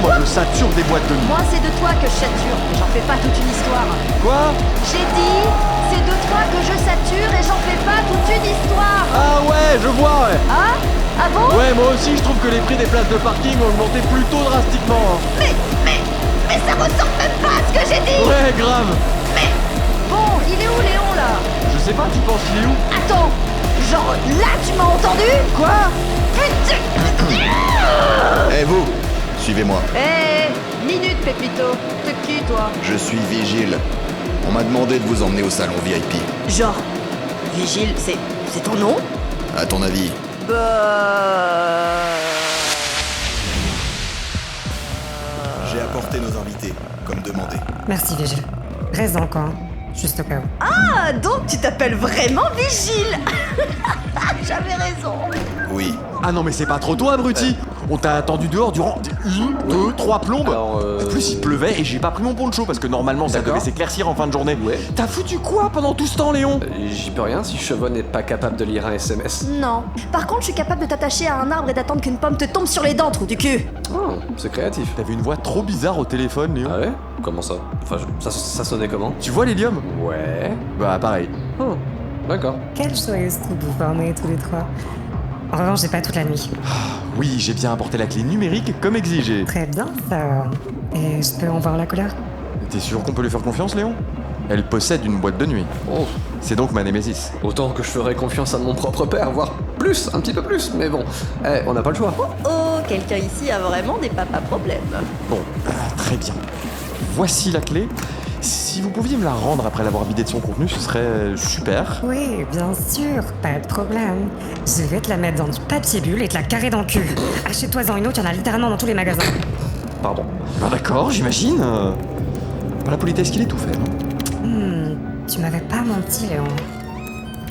moi je sature des boîtes de nuit. Moi, c'est de toi que je sature, j'en fais pas toute une histoire. Quoi? J'ai dit, c'est de toi que je sature et j'en fais pas toute une histoire. Ah ouais, je vois, ouais. Ah? Ah bon? Ouais, moi aussi je trouve que les prix des places de parking ont augmenté plutôt drastiquement. Mais ça ressemble même pas à ce que j'ai dit. Ouais, grave. Bon, il est où Léon là? Je sais pas, tu penses qu'il est où? Attends, genre là tu m'as entendu? Quoi? Putain! Eh vous, suivez-moi. Minute Pépito, t'es qui toi? Je suis Vigile. On m'a demandé de vous emmener au salon VIP. Genre, Vigile, c'est ton nom? À ton avis? J'ai apporté nos invités, comme demandé. Merci, Vigile. Reste dans le coin, juste au cas où. Ah, donc tu t'appelles vraiment Vigile. J'avais raison. Oui. Ah non mais c'est pas trop toi, abruti. On t'a attendu dehors durant 1, 2, 3 plombes. Alors, En plus il pleuvait et j'ai pas pris mon poncho parce que normalement ça D'accord. devait s'éclaircir en fin de journée. Ouais. T'as foutu quoi pendant tout ce temps, Léon? J'y peux rien si Chevon n'est pas capable de lire un SMS. Non. Par contre, je suis capable de t'attacher à un arbre et d'attendre qu'une pomme te tombe sur les dents, trou du cul. Oh, c'est créatif. T'avais une voix trop bizarre au téléphone, Léon. Ah ouais? Comment ça? Enfin, ça sonnait comment? Tu vois l'hélium? Ouais. Bah pareil. Oh, d'accord. Quelle joyeuse troupe vous formez tous les trois. En revanche, j'ai pas toute la nuit. Oui, j'ai bien apporté la clé numérique comme exigé. Très bien, ça. Et je peux en voir la couleur? T'es sûr qu'on peut lui faire confiance, Léon? Elle possède une boîte de nuit. Oh, C'est donc ma némésis. autant que je ferais confiance à mon propre père, voire plus, un petit peu plus, mais bon, on n'a pas le choix. Oh, quelqu'un ici a vraiment des papas problèmes. Bon, très bien. Voici la clé. Si vous pouviez me la rendre après l'avoir vidée de son contenu, ce serait super. Oui, bien sûr, pas de problème. Je vais te la mettre dans du papier bulle et te la carrer dans le cul. Achète-toi-en une autre, il y en a littéralement dans tous les magasins. Pardon. Ah d'accord, j'imagine. Pas la politesse qu'il est tout fait, non? Tu m'avais pas menti, Léon.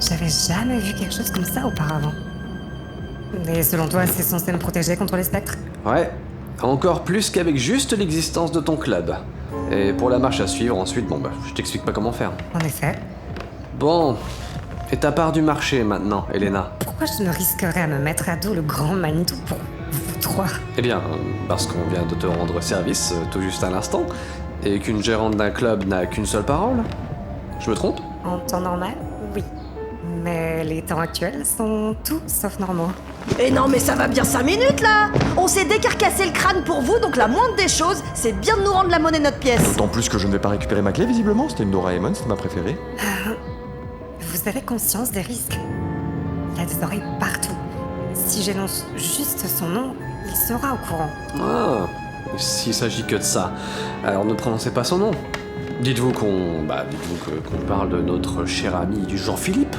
J'avais jamais vu quelque chose comme ça auparavant. Et selon toi, c'est censé me protéger contre les spectres? Ouais, encore plus qu'avec juste l'existence de ton club. Et pour la marche à suivre ensuite, bon bah, je t'explique pas comment faire. En effet. Bon, et ta part du marché maintenant, Elena? Pourquoi je me risquerais à me mettre à dos le grand Manitou pour vous trois? Eh bien, parce qu'on vient de te rendre service tout juste à l'instant, et qu'une gérante d'un club n'a qu'une seule parole. Je me trompe? En temps normal, oui. Mais les temps actuels sont tout sauf normaux. Et non, mais ça va bien 5 minutes là. On s'est décarcassé le crâne pour vous, donc la moindre des choses, c'est bien de nous rendre la monnaie de notre pièce. D'autant plus que je ne vais pas récupérer ma clé, visiblement. C'était une Doraemon, c'était ma préférée. Vous avez conscience des risques? Il y a des oreilles partout. Si j'énonce juste son nom, il sera au courant. Ah, s'il s'agit que de ça, alors ne prononcez pas son nom. Dites-vous qu'on parle de notre cher ami du Jean-Philippe.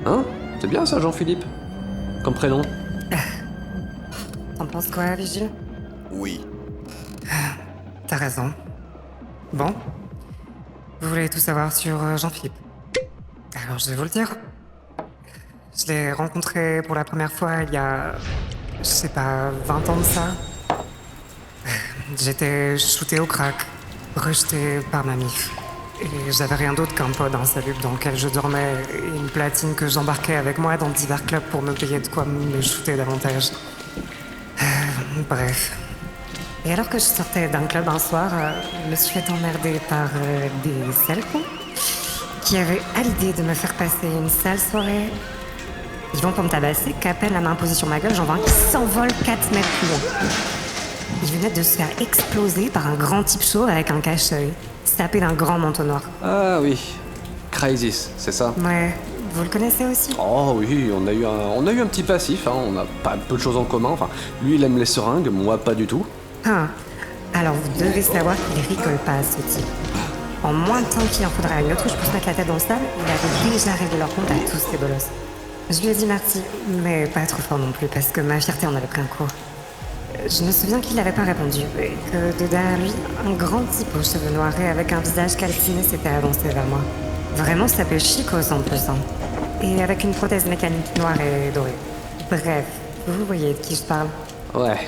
Hein? C'est bien ça, Jean-Philippe? Comme prénom? T'en penses quoi, Vigile? Oui. T'as raison. Bon. Vous voulez tout savoir sur Jean-Philippe? Alors, je vais vous le dire. Je l'ai rencontré pour la première fois il y a... je sais pas, 20 ans de ça. J'étais shooté au crack, rejeté par ma mif. Et j'avais rien d'autre qu'un pod insalubre dans lequel je dormais et une platine que j'embarquais avec moi dans divers clubs pour me payer de quoi me shooter davantage. Bref. Et alors que je sortais d'un club un soir, je me suis fait emmerder par des sales cons qui avaient à l'idée de me faire passer une sale soirée. Ils vont pour me tabasser, qu'à peine la main posée sur ma gueule, j'en vois un qui s'envole 4 mètres plus loin. Il venait de se faire exploser par un grand type chaud avec un cache-œil, sapé d'un grand manteau noir. Ah oui, Crisis, c'est ça? Ouais, vous le connaissez aussi? Oh oui, on a eu un petit passif, hein. On a pas peu de choses en commun. Enfin, lui il aime les seringues, moi pas du tout. Ah, alors vous devez savoir qu'il rigole pas, ce type. En moins de temps qu'il en faudra à une autre, je peux se mettre la tête dans le sable, il avait déjà réglé leur compte à tous ces bolosses. Je lui ai dit merci, mais pas trop fort non plus, parce que ma fierté en avait pris un coup. Je me souviens qu'il n'avait pas répondu, et que de derrière lui, un grand type aux cheveux noirs et avec un visage calciné s'était avancé vers moi. Vraiment, ça fait chicos en plus, hein. Et avec une prothèse mécanique noire et dorée. Bref, vous voyez de qui je parle. Ouais.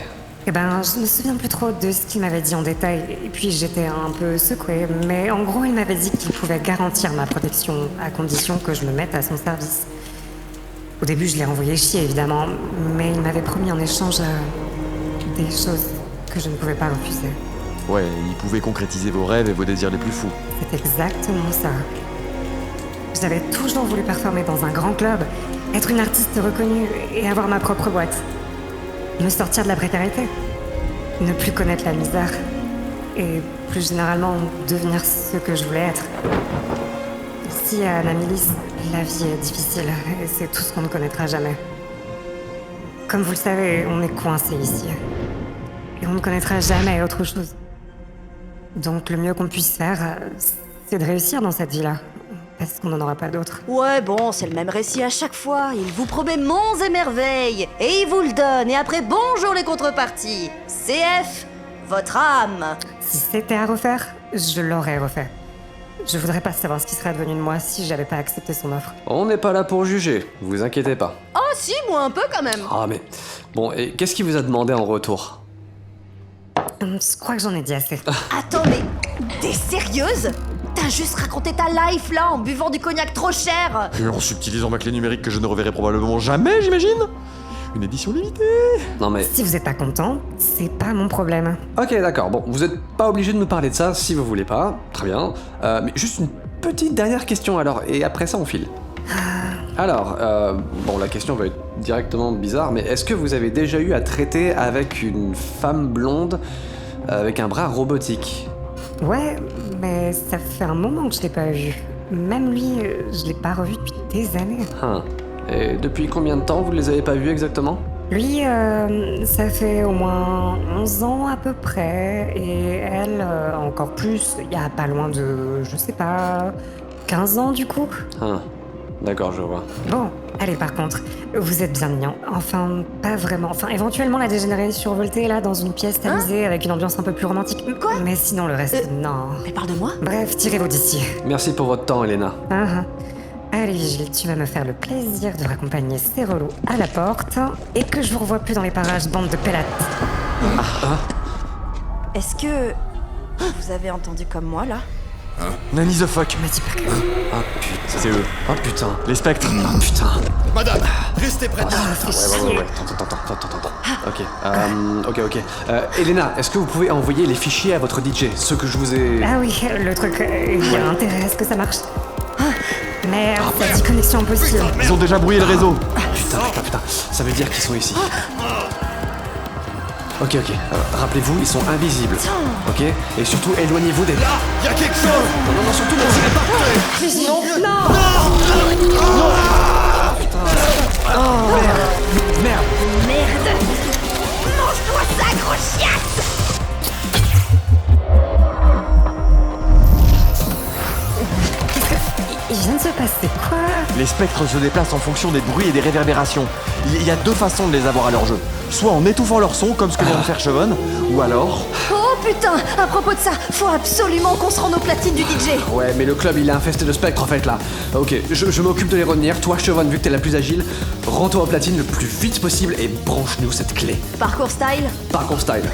Eh ben, je me souviens plus trop de ce qu'il m'avait dit en détail, et puis j'étais un peu secouée, mais en gros, il m'avait dit qu'il pouvait garantir ma protection, à condition que je me mette à son service. Au début, je l'ai envoyé chier, évidemment, mais il m'avait promis en échange des choses que je ne pouvais pas refuser. Ouais, il pouvait concrétiser vos rêves et vos désirs les plus fous. C'est exactement ça. J'avais toujours voulu performer dans un grand club, être une artiste reconnue et avoir ma propre boîte. Me sortir de la précarité. Ne plus connaître la misère. Et plus généralement, devenir ce que je voulais être. Ici, à Anamilis, la vie est difficile et c'est tout ce qu'on ne connaîtra jamais. Comme vous le savez, on est coincé ici. Et on ne connaîtra jamais autre chose. Donc le mieux qu'on puisse faire, c'est de réussir dans cette vie-là. Parce qu'on n'en aura pas d'autre. Ouais, bon, c'est le même récit à chaque fois. Il vous promet monts et merveilles, et il vous le donne, et après, bonjour les contreparties. CF, votre âme. Si c'était à refaire, je l'aurais refait. Je voudrais pas savoir ce qui serait devenu de moi si j'avais pas accepté son offre. On n'est pas là pour juger, vous inquiétez pas. Oh si, moi un peu quand même. Ah mais... Bon, et qu'est-ce qu'il vous a demandé en retour? Je crois que j'en ai dit assez. Attends, mais t'es sérieuse? T'as juste raconté ta life là en buvant du cognac trop cher. Et en subtilisant ma clé numérique que je ne reverrai probablement jamais, j'imagine. Une édition limitée. Non mais... Si vous êtes pas content, c'est pas mon problème. Ok, d'accord, bon, vous êtes pas obligé de nous parler de ça si vous voulez pas, très bien. Mais juste une petite dernière question alors, et après ça on file. Alors, bon, la question va être directement bizarre, mais est-ce que vous avez déjà eu à traiter avec une femme blonde avec un bras robotique? Ouais, mais ça fait un moment que je l'ai pas vu. Même lui, je l'ai pas revu depuis des années. Et depuis combien de temps vous ne les avez pas vus exactement? Lui, ça fait au moins 11 ans à peu près, et elle, encore plus, il y a pas loin de, je sais pas, 15 ans du coup. D'accord, je vois. Bon, allez par contre, vous êtes bien mignon. Enfin, pas vraiment. Enfin, éventuellement la dégénérée survoltée là, dans une pièce tamisée avec une ambiance un peu plus romantique. Quoi? Mais sinon le reste, non. Mais parle de moi. Bref, tirez-vous d'ici. Merci pour votre temps, Elena. Allez, Vigile, tu vas me faire le plaisir de raccompagner ces relous à la porte et que je vous revoie plus dans les parages, bande de pélates. Est-ce que vous avez entendu comme moi là? Nanny the fuck. Me dis pas que... Ah putain. C'est eux. Ah putain. Les spectres. Ah putain. Madame, restez près de moi. Ouais. Attends. Ok. Elena, est-ce que vous pouvez envoyer les fichiers à votre DJ, ceux que je vous ai... Ah oui, le truc, il y a intérêt à ce que ça marche. Merde, ça dit connexion impossible. Ils ont déjà brouillé le réseau. Putain. Ça veut dire qu'ils sont ici. Ok. Rappelez-vous, ils sont invisibles. Ok? Et surtout, éloignez-vous des... Là, y a quelque chose. Non, surtout, ne bougez pas. Merde. Mange-toi ça, gros chiasse. Il vient de se passer quoi? Les spectres se déplacent en fonction des bruits et des réverbérations. Il y a deux façons de les avoir à leur jeu. Soit en étouffant leur son, comme ce que vient de faire Chevonne, ou alors... Oh putain, à propos de ça, faut absolument qu'on se rende aux platines du DJ. Ouais, mais le club, il est infesté de spectres, en fait, là. Ok, je m'occupe de les retenir. Toi, Chevonne, vu que t'es la plus agile, rends-toi aux platines le plus vite possible et branche-nous cette clé. Parcours style. Parcours style.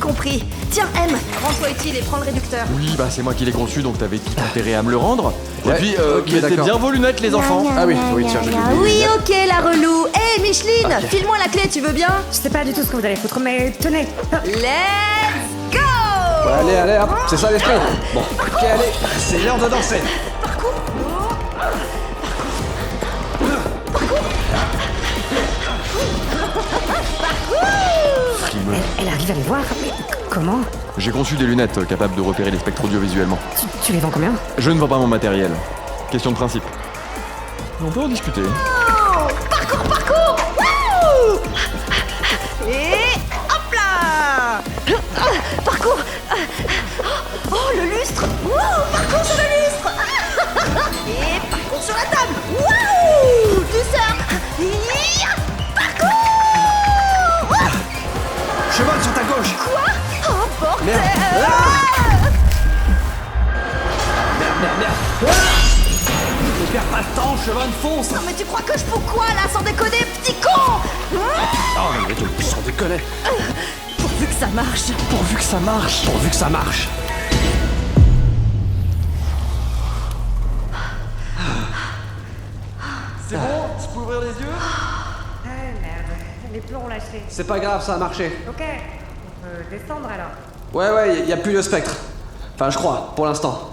Compris. Tiens, M, rends-toi utile et prends le réducteur. Oui, bah c'est moi qui l'ai conçu, donc t'avais tout intérêt à me le rendre. Ouais, Et puis, ok, mettez d'accord. bien vos lunettes, les enfants. Ah oui, tiens, je l'ai Ah dit. oui, ok, la relou. Hé, Micheline, file-moi la clé, tu veux bien? Je sais pas du tout ce que vous allez foutre, mais tenez. Let's go. Allez, hop, c'est ça l'esprit. Bon, ok, allez, c'est l'heure de danser. Elle arrive à les voir, mais comment? J'ai conçu des lunettes capables de repérer les spectres audiovisuellement. Tu les vends combien? Je ne vends pas mon matériel. Question de principe. On peut en discuter. Parcours. Wouh. Et hop là. Parcours. Oh, le lustre. Wouh, parcours sur le lustre. Et parcours sur la table. Wouh, douceur. Parcours. Chevonne sur ta gauche. Quoi? Oh, bordel. Merde. Ne perds pas de temps, Chevonne, fonce. Non mais tu crois que je fous quoi là, sans déconner, petit con? Oh, mais sans déconner. Pourvu que ça marche. Pourvu que ça marche. Pourvu que ça marche. C'est bon? Tu peux ouvrir les yeux? Ah merde, les plombs ont lâché. C'est pas grave, ça a marché. Ok, Descendre alors. Ouais, y a plus de spectre. Enfin, je crois, pour l'instant.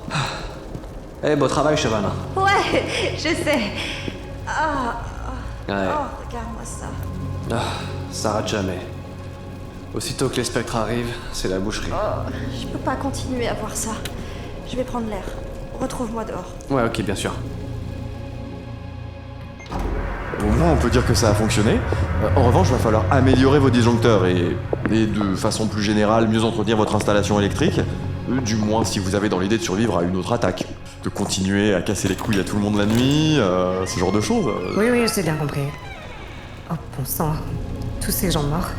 Eh, beau travail, Chevan. Ouais, je sais. Ah, Ouais. oh, regarde-moi ça. Ah, ça rate jamais. Aussitôt que les spectres arrivent, c'est la boucherie. Je peux pas continuer à voir ça. Je vais prendre l'air. Retrouve-moi dehors. Ouais, ok, bien sûr. Au moins, on peut dire que ça a fonctionné. En revanche, il va falloir améliorer vos disjoncteurs et de façon plus générale, mieux entretenir votre installation électrique. Du moins, si vous avez dans l'idée de survivre à une autre attaque. De continuer à casser les couilles à tout le monde la nuit, ce genre de choses. Oui, j'ai bien compris. Oh, bon sang. Tous ces gens morts.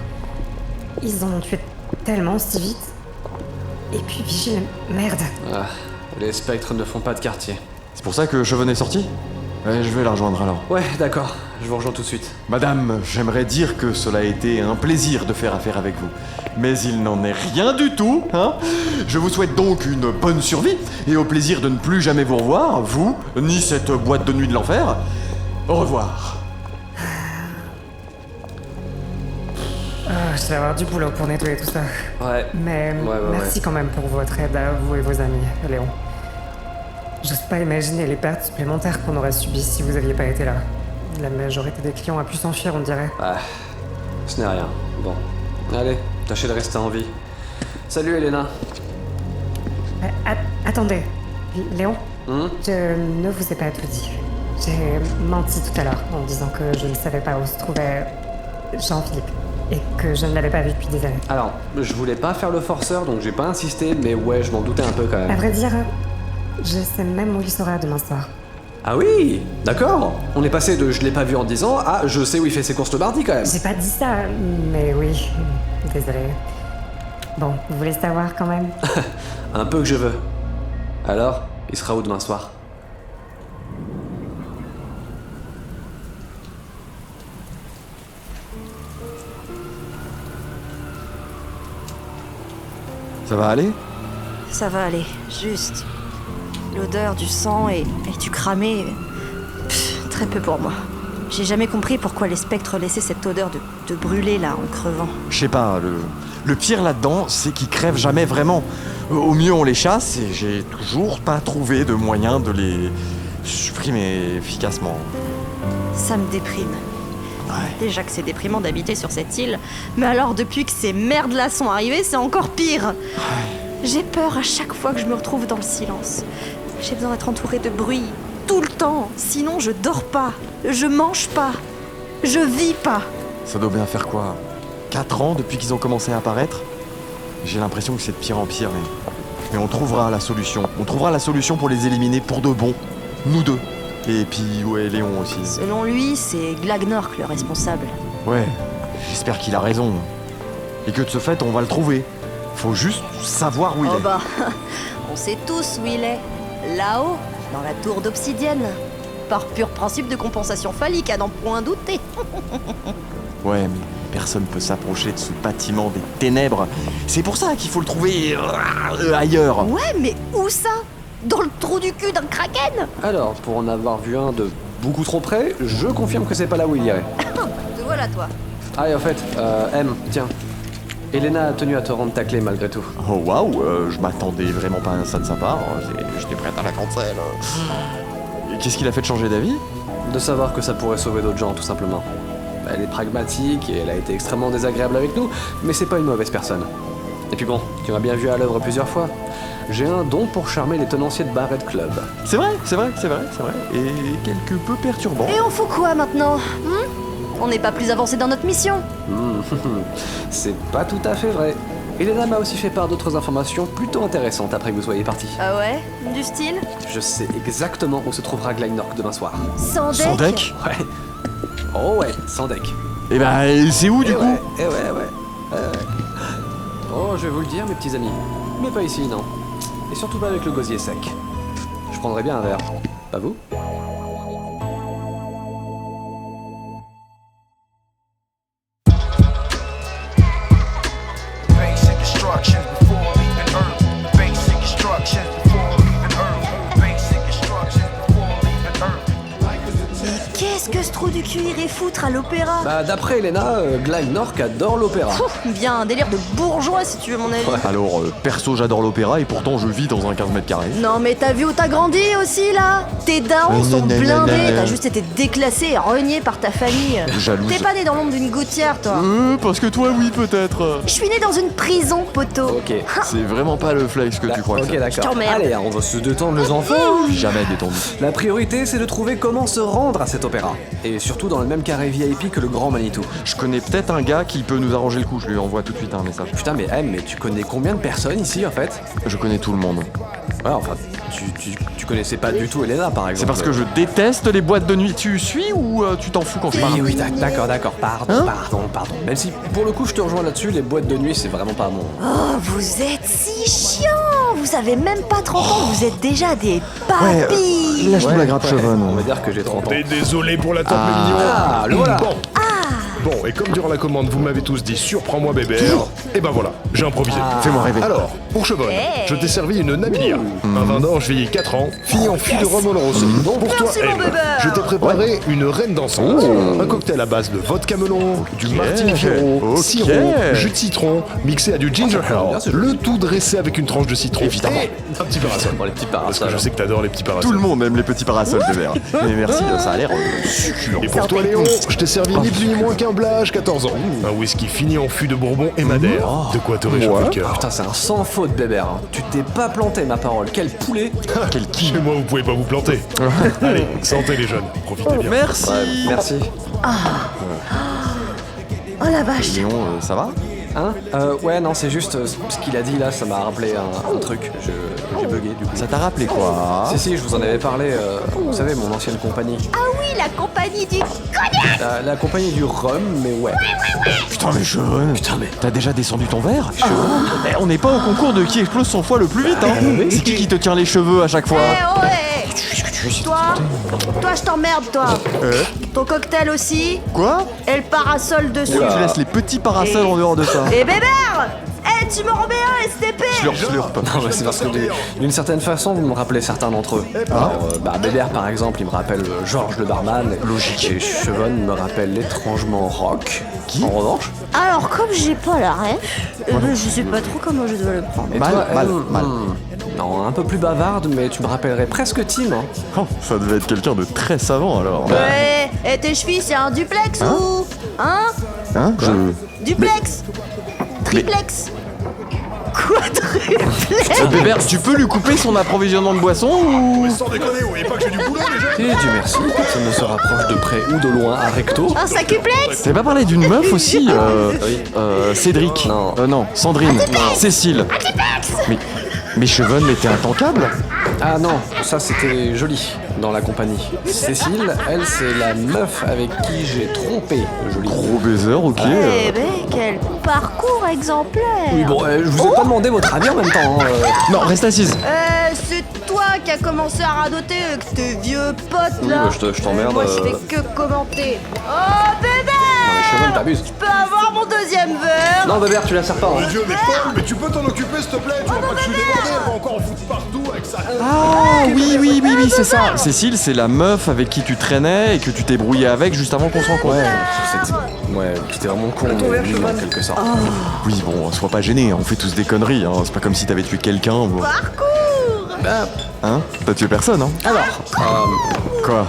Ils en ont tué tellement si vite. Et puis Vigile, merde. Ah, les spectres ne font pas de quartier. C'est pour ça que Cheven est sorti. Ouais, je vais la rejoindre alors. Ouais, d'accord, je vous rejoins tout de suite. Madame, j'aimerais dire que cela a été un plaisir de faire affaire avec vous. Mais il n'en est rien du tout, hein. Je vous souhaite donc une bonne survie et au plaisir de ne plus jamais vous revoir, vous, ni cette boîte de nuit de l'enfer. Au revoir. Je vais avoir du boulot pour nettoyer tout ça. Ouais. Mais merci quand même pour votre aide à vous et vos amis, Léon. J'ose pas imaginer les pertes supplémentaires qu'on aurait subies si vous aviez pas été là. La majorité des clients a pu s'enfuir, on dirait. Ah, ce n'est rien. Bon. Allez, tâchez de rester en vie. Salut, Elena. Attendez, Léon, Hum je ne vous ai pas tout dit. J'ai menti tout à l'heure en disant que je ne savais pas où se trouvait Jean-Philippe et que je ne l'avais pas vu depuis des années. Alors, je voulais pas faire le forceur, donc j'ai pas insisté, mais ouais, je m'en doutais un peu quand À même. vrai dire, je sais même où il sera demain soir. Ah oui, d'accord. On est passé de je l'ai pas vu en 10 ans à je sais où il fait ses courses le mardi quand même. J'ai pas dit ça, mais oui, désolé. Bon, vous voulez savoir quand même? Un peu que je veux. Alors, il sera où demain soir? Ça va aller? Ça va aller, juste. L'odeur du sang et du cramé. Très peu pour moi. J'ai jamais compris pourquoi les spectres laissaient cette odeur de brûler là en crevant. Je sais pas, le pire là-dedans, c'est qu'ils crèvent jamais vraiment. Au mieux, on les chasse et j'ai toujours pas trouvé de moyen de les supprimer efficacement. Ça me déprime. Ouais. Déjà que c'est déprimant d'habiter sur cette île, mais alors depuis que ces merdes-là sont arrivées, c'est encore pire. J'ai peur à chaque fois que je me retrouve dans le silence. J'ai besoin d'être entourée de bruit, tout le temps. Sinon, je dors pas, je mange pas, je vis pas. Ça doit bien faire quoi 4 ans depuis qu'ils ont commencé à apparaître? J'ai l'impression que c'est de pire en pire, mais on trouvera la solution. On trouvera la solution pour les éliminer pour de bon. Nous deux. Et puis, ouais, Léon aussi. Selon lui, c'est Glagnork le responsable. Ouais, j'espère qu'il a raison. Et que de ce fait, on va le trouver. Faut juste savoir où il Oh est. bah, on sait tous où il est. Là-haut, dans la tour d'obsidienne. Par pur principe de compensation phallique, à n'en point douter. Ouais, mais personne peut s'approcher de ce bâtiment des ténèbres. C'est pour ça qu'il faut le trouver ailleurs. Ouais, mais où ça? Dans le trou du cul d'un kraken? Alors, pour en avoir vu un de beaucoup trop près, je confirme que c'est pas là où il irait. Te voilà, toi. Ah, et en fait, M, tiens. Elena a tenu à te rendre ta clé malgré tout. Oh waouh, je m'attendais vraiment pas à ça de sa part. J'étais prête à la cancel. Et qu'est-ce qu'il a fait de changer d'avis? De savoir que ça pourrait sauver d'autres gens, tout simplement. Elle est pragmatique et elle a été extrêmement désagréable avec nous, mais c'est pas une mauvaise personne. Et puis bon, tu m'as bien vu à l'œuvre plusieurs fois. J'ai un don pour charmer les tenanciers de bar et de club. C'est vrai. Et quelque peu perturbant. Et on fout quoi maintenant? On n'est pas plus avancé dans notre mission. C'est pas tout à fait vrai. Elena m'a aussi fait part d'autres informations plutôt intéressantes après que vous soyez partis. Ah ouais? Du style? Je sais exactement où se trouvera Glagnork demain soir. Sans deck? Sans deck? Ouais. Oh ouais, sans deck. Et bah, c'est où du coup? Ouais. Oh, je vais vous le dire, mes petits amis. Mais pas ici, non. Et surtout pas avec le gosier sec. Je prendrais bien un verre. Pas vous? Basic instructions before leaving Earth. Basic instructions before leaving Earth. Basic instructions before leaving Earth. Mais qu'est-ce que ce trou du du cul irait foutre à l'opéra? Bah d'après Elena, Glag Nork adore l'opéra. Bien un délire de bourgeois si tu veux mon avis. Alors, perso, j'adore l'opéra et pourtant je vis dans un 15 mètres carrés. Non mais t'as vu où t'as grandi aussi là? Tes darons sont blindés, t'as juste été déclassé et renié par ta famille. Jalouse. T'es pas né dans l'ombre d'une gouttière toi. Parce que toi, oui, peut-être. Je suis né dans une prison, poteau. Ok. C'est vraiment pas le flex que tu crois. Ok, que d'accord. t'emmerde. Allez, on va se détendre les enfants. c'est. Jamais détendu. La priorité, c'est de trouver comment se rendre à cet opéra. Et surtout dans le même carré VIP que le Grand Manitou. Je connais peut-être un gars qui peut nous arranger le coup. Je lui envoie tout de suite un message. Putain, mais tu connais combien de personnes ici en fait? Je connais tout le monde. Ouais, enfin, tu connaissais pas du tout Elena par exemple. C'est parce que je déteste les boîtes de nuit. Tu suis ou tu t'en fous quand je parle? Oui, d'accord, pardon. Même si, pour le coup, je te rejoins là-dessus, les boîtes de nuit, c'est vraiment pas mon... Oh, vous êtes si chiant. Vous avez même pas 30 ans, vous êtes déjà des papis. Lâche-nous la grappe On chevonne. va dire que j'ai 30 ans. Désolé pour l'attente, mes mignons. Ah, le voilà. Bon, et comme durant la commande, vous m'avez tous dit surprends-moi bébert, et ben voilà, j'ai improvisé. Fais-moi rêver. Alors, pour Chevonne, Hey. je t'ai servi une Namilia, un vin d'orge vieilli 4 ans, fini en fût de rhum Oloroso. Pour toi, Merci, mon M, bébé. je t'ai préparé une reine dansante, un cocktail à base de vodka melon, du martini Firo, Ok. sirop, jus de citron, mixé à du ginger bien, ale, ce le tout dressé avec une tranche de citron. Évidemment. Et un petit parasol. Bon, les petits Parce que parasols. je sais que t'adores les petits parasols. Tout le monde aime les petits parasols de verre. Mais merci, ça a l'air succulent. Et pour toi Léon, je t'ai servi ni plus ni moins qu'un Blage 14 ans. Un whisky fini en fût de Bourbon et Madère. De quoi te réchauffer le cœur. Putain, c'est un sans faute, Bébert. Hein. Tu t'es pas planté, ma parole. Quel poulet. Quel qui. Chez moi, vous pouvez pas vous planter. Allez, santé les jeunes, profitez bien. Merci. Merci. Oh la vache. Léon, ça va? Hein ouais, non, c'est juste ce qu'il a dit là, ça m'a rappelé un truc. J'ai bugué du coup. Ça t'a rappelé quoi? Si, je vous en avais parlé, vous savez, mon ancienne compagnie. Ah oui, la compagnie du cognac. La compagnie du rhum, mais ouais. Putain, mais Chevonne. Putain, mais. T'as déjà descendu ton verre? Eh, on n'est pas au concours de qui explose son foie le plus vite, hein. C'est qui te tient les cheveux à chaque fois? Eh ouais. Toi je t'emmerde toi. Ton cocktail aussi. Quoi? Et le parasol dessus. Tu laisses les petits parasols en dehors de ça. Et bébert. Eh, tu me remets un STP. Slurp. Non, mais c'est parce que d'une certaine façon, vous me rappelez certains d'entre eux. Alors, Bébert, par exemple, il me rappelle Georges le barman. Logique. Et Chevonne me rappelle l'étrangement Rock. Qui? En revanche. Alors comme j'ai pas la ref, je sais pas trop comment je dois le prendre. Et Mal, toi, mal, elle, mal. Non, un peu plus bavarde, mais tu me rappellerais presque Tim. Hein. Oh, ça devait être quelqu'un de très savant alors. Ouais. Et tes chevilles c'est un duplex ou hein? Hein? Duplex. Triplex. Quoi triplex? Bébert, tu peux lui couper son approvisionnement de boissons ou... Sans déconner, vous voyez pas que j'ai du boulot les jeunes? Et Dieu merci, personne ne se rapproche de près ou de loin à recto. Un sacuplex? T'avais pas parlé d'une meuf aussi Cédric. Non. Non, Sandrine. Cécile. Mais Chevonne, mais t'es intankable? Ah non, ça c'était joli dans la compagnie. Cécile, elle, c'est la meuf avec qui j'ai trompé Joli. Gros baiser, ok. Eh ben, quel parcours exemplaire. Oui, bon, je vous ai pas demandé votre avis en même temps. Non, reste assise. C'est toi qui as commencé à radoter avec tes vieux potes là. Oui, bah, je t'emmerde, Moi je fais que commenter. Oh bébé. Non, mais Chevonne, t'abuses. Je peux avoir mon deuxième verre? Non, Bébert, tu la sers pas. Hein. Dieu, mais Paul, mais tu peux t'en occuper s'il te plaît? Tu vois pas que je suis débordé, elle va encore en foutre partout avec ça. Ah oui, c'est ça. Cécile, c'est la meuf avec qui tu traînais et que tu t'es brouillé avec juste avant qu'on se rencontre. Ouais, c'était vraiment con, mais nul en quelque sorte. Oui, bon, sois pas gêné, on fait tous des conneries, hein. C'est pas comme si t'avais tué quelqu'un. Bon. Parcours. Bah, Hein? T'as tué personne, hein? alors, Quoi?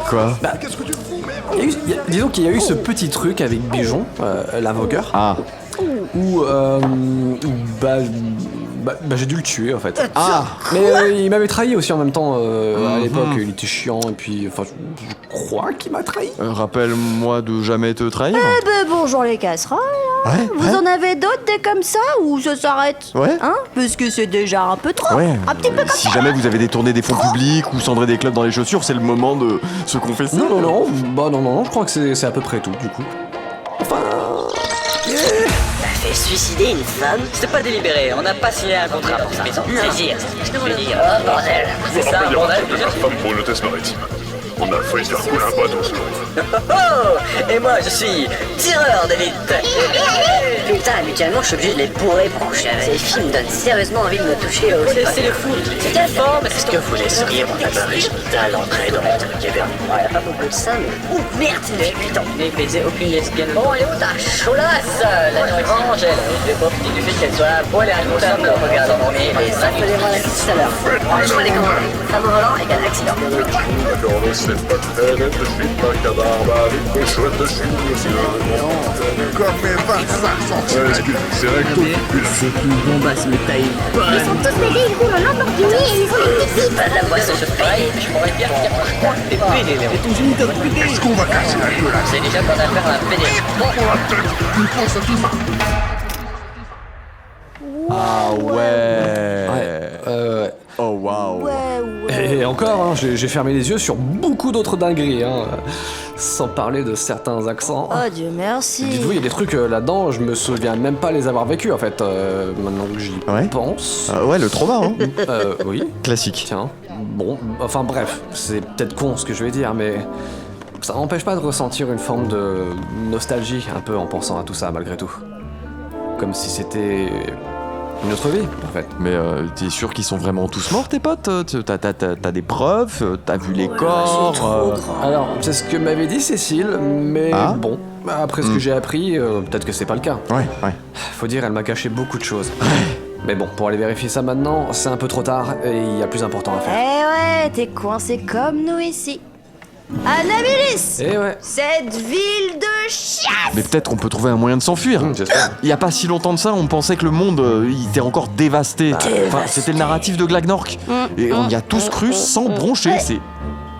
Quoi? Qu'est-ce que tu fous, merde? disons qu'il y a eu ce petit truc avec Bijon, l'invoqueur, Ah. où j'ai dû le tuer en fait. Ah! Mais il m'avait trahi aussi en même temps à l'époque, il était chiant et puis enfin je crois qu'il m'a trahi. Rappelle-moi de jamais te trahir. Eh ben bonjour les casseroles. Ouais, Vous en avez d'autres des comme ça ou ça s'arrête? Ouais. Hein? Parce que c'est déjà un peu trop. Ouais. Un petit peu comme Si jamais vous avez détourné des fonds publics ou cendré des clubs dans les chaussures, c'est le moment de se confesser. Non, je crois que c'est à peu près tout du coup. Enfin. Fait suicider une femme? C'est pas délibéré, on n'a pas signé un contrat pour ça. Saisir, je veux dire, oh bordel, c'est ça un bordel, je veux dire. Femme pour une hôtesse maritime. On a failli faire couler un bateau, ce jour-là. Oh, et moi, je suis tireur d'élite. Putain, habituellement, je suis obligé de les bourrer pour coucher avec. Ces films donnent sérieusement envie de me toucher au C'est le foot. C'est quelle forme? Est-ce que vous laisseriez mon appareil génital entrer dans votre caverne? Ouais, y a pas beaucoup de ça, mais... Ouh, merde, c'est le putain. N'ai baisé aucune lesbienne. Bon, elle est où ta cholasse? La nuit Angèle, je vais profiter du fait qu'elle soit à poil et responsable. Regarde, on est les appelez moi la tout à l'heure. Branche-moi les commandes. Femme au volant égale accident. C'est vrai que C'est une bombasse, mais taille bonne. Ils sont tous mêlés, ils roulent en Lamborghini et ils ont des petits. Pas de la boisson. Je pourrais bien faire un croix. T'es pédé, Léon. T'es tout géniteur de pédé. Est-ce qu'on va casser la gueule à C'est déjà qu'on a affaire à un pédé. Ah ouais. Oh waouh. Et encore, hein, j'ai fermé les yeux sur beaucoup d'autres dingueries, hein, sans parler de certains accents. Oh Dieu merci. Dites-vous, il y a des trucs là-dedans, je me souviens même pas les avoir vécus en fait, maintenant que j'y Ouais. pense. Ouais, le trauma, hein. Oui, Classique. tiens. Bon, enfin bref, c'est peut-être con ce que je vais dire, mais ça n'empêche pas de ressentir une forme de nostalgie un peu en pensant à tout ça malgré tout. Comme si c'était une autre vie, en fait. Mais t'es sûr qu'ils sont vraiment tous morts, tes potes? T'as des preuves? T'as vu les corps? Alors, c'est ce que m'avait dit Cécile, mais Ah. bon, après ce que j'ai appris, peut-être que c'est pas le cas. Ouais, ouais. Faut dire, elle m'a caché beaucoup de choses. Mais bon, pour aller vérifier ça maintenant, c'est un peu trop tard et il y a plus important à Eh faire. ouais, t'es coincé comme nous ici. Anabilis, Et ouais. cette ville de chiasse. Mais peut-être on peut trouver un moyen de s'enfuir. J'espère. Il y a pas si longtemps de ça, on pensait que le monde il était encore dévasté. Enfin, c'était le narratif de Glagnork. Et on y a tous cru sans broncher. C'est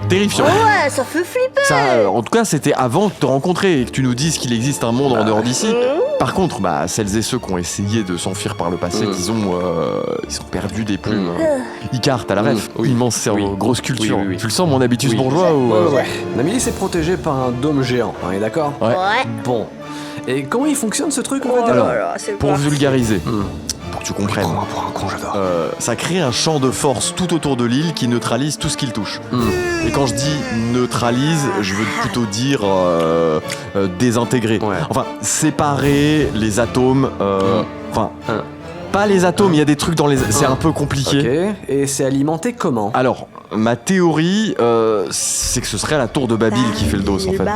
terrifiant. Ouais, ça fait flipper. Ça, en tout cas, c'était avant de te rencontrer et que tu nous dises qu'il existe un monde en dehors d'ici. Par contre, bah, celles et ceux qui ont essayé de s'enfuir par le passé, ils ont perdu des plumes. Icare, t'as la ref. Immense cerveau, Oui. grosse culture. Oui, oui, oui. Tu le sens, mon habitus Oui. bourgeois ou... Ouais. Namili s'est protégé par un dôme géant, on est d'accord? Ouais. Bon. Et comment il fonctionne ce truc en fait Alors, c'est pour vulgariser, Hmm. pour que tu comprennes, Pour un con, j'adore. ça crée un champ de force tout autour de l'île qui neutralise tout ce qu'il touche. Et quand je dis neutralise, je veux plutôt dire désintégrer. Ouais. Enfin, séparer les atomes. Enfin, Hein. pas les atomes, il y a des trucs dans les... C'est un peu compliqué. Ok. Et c'est alimenté comment? Alors, ma théorie, c'est que ce serait la tour de Babil qui fait le dos, en fait.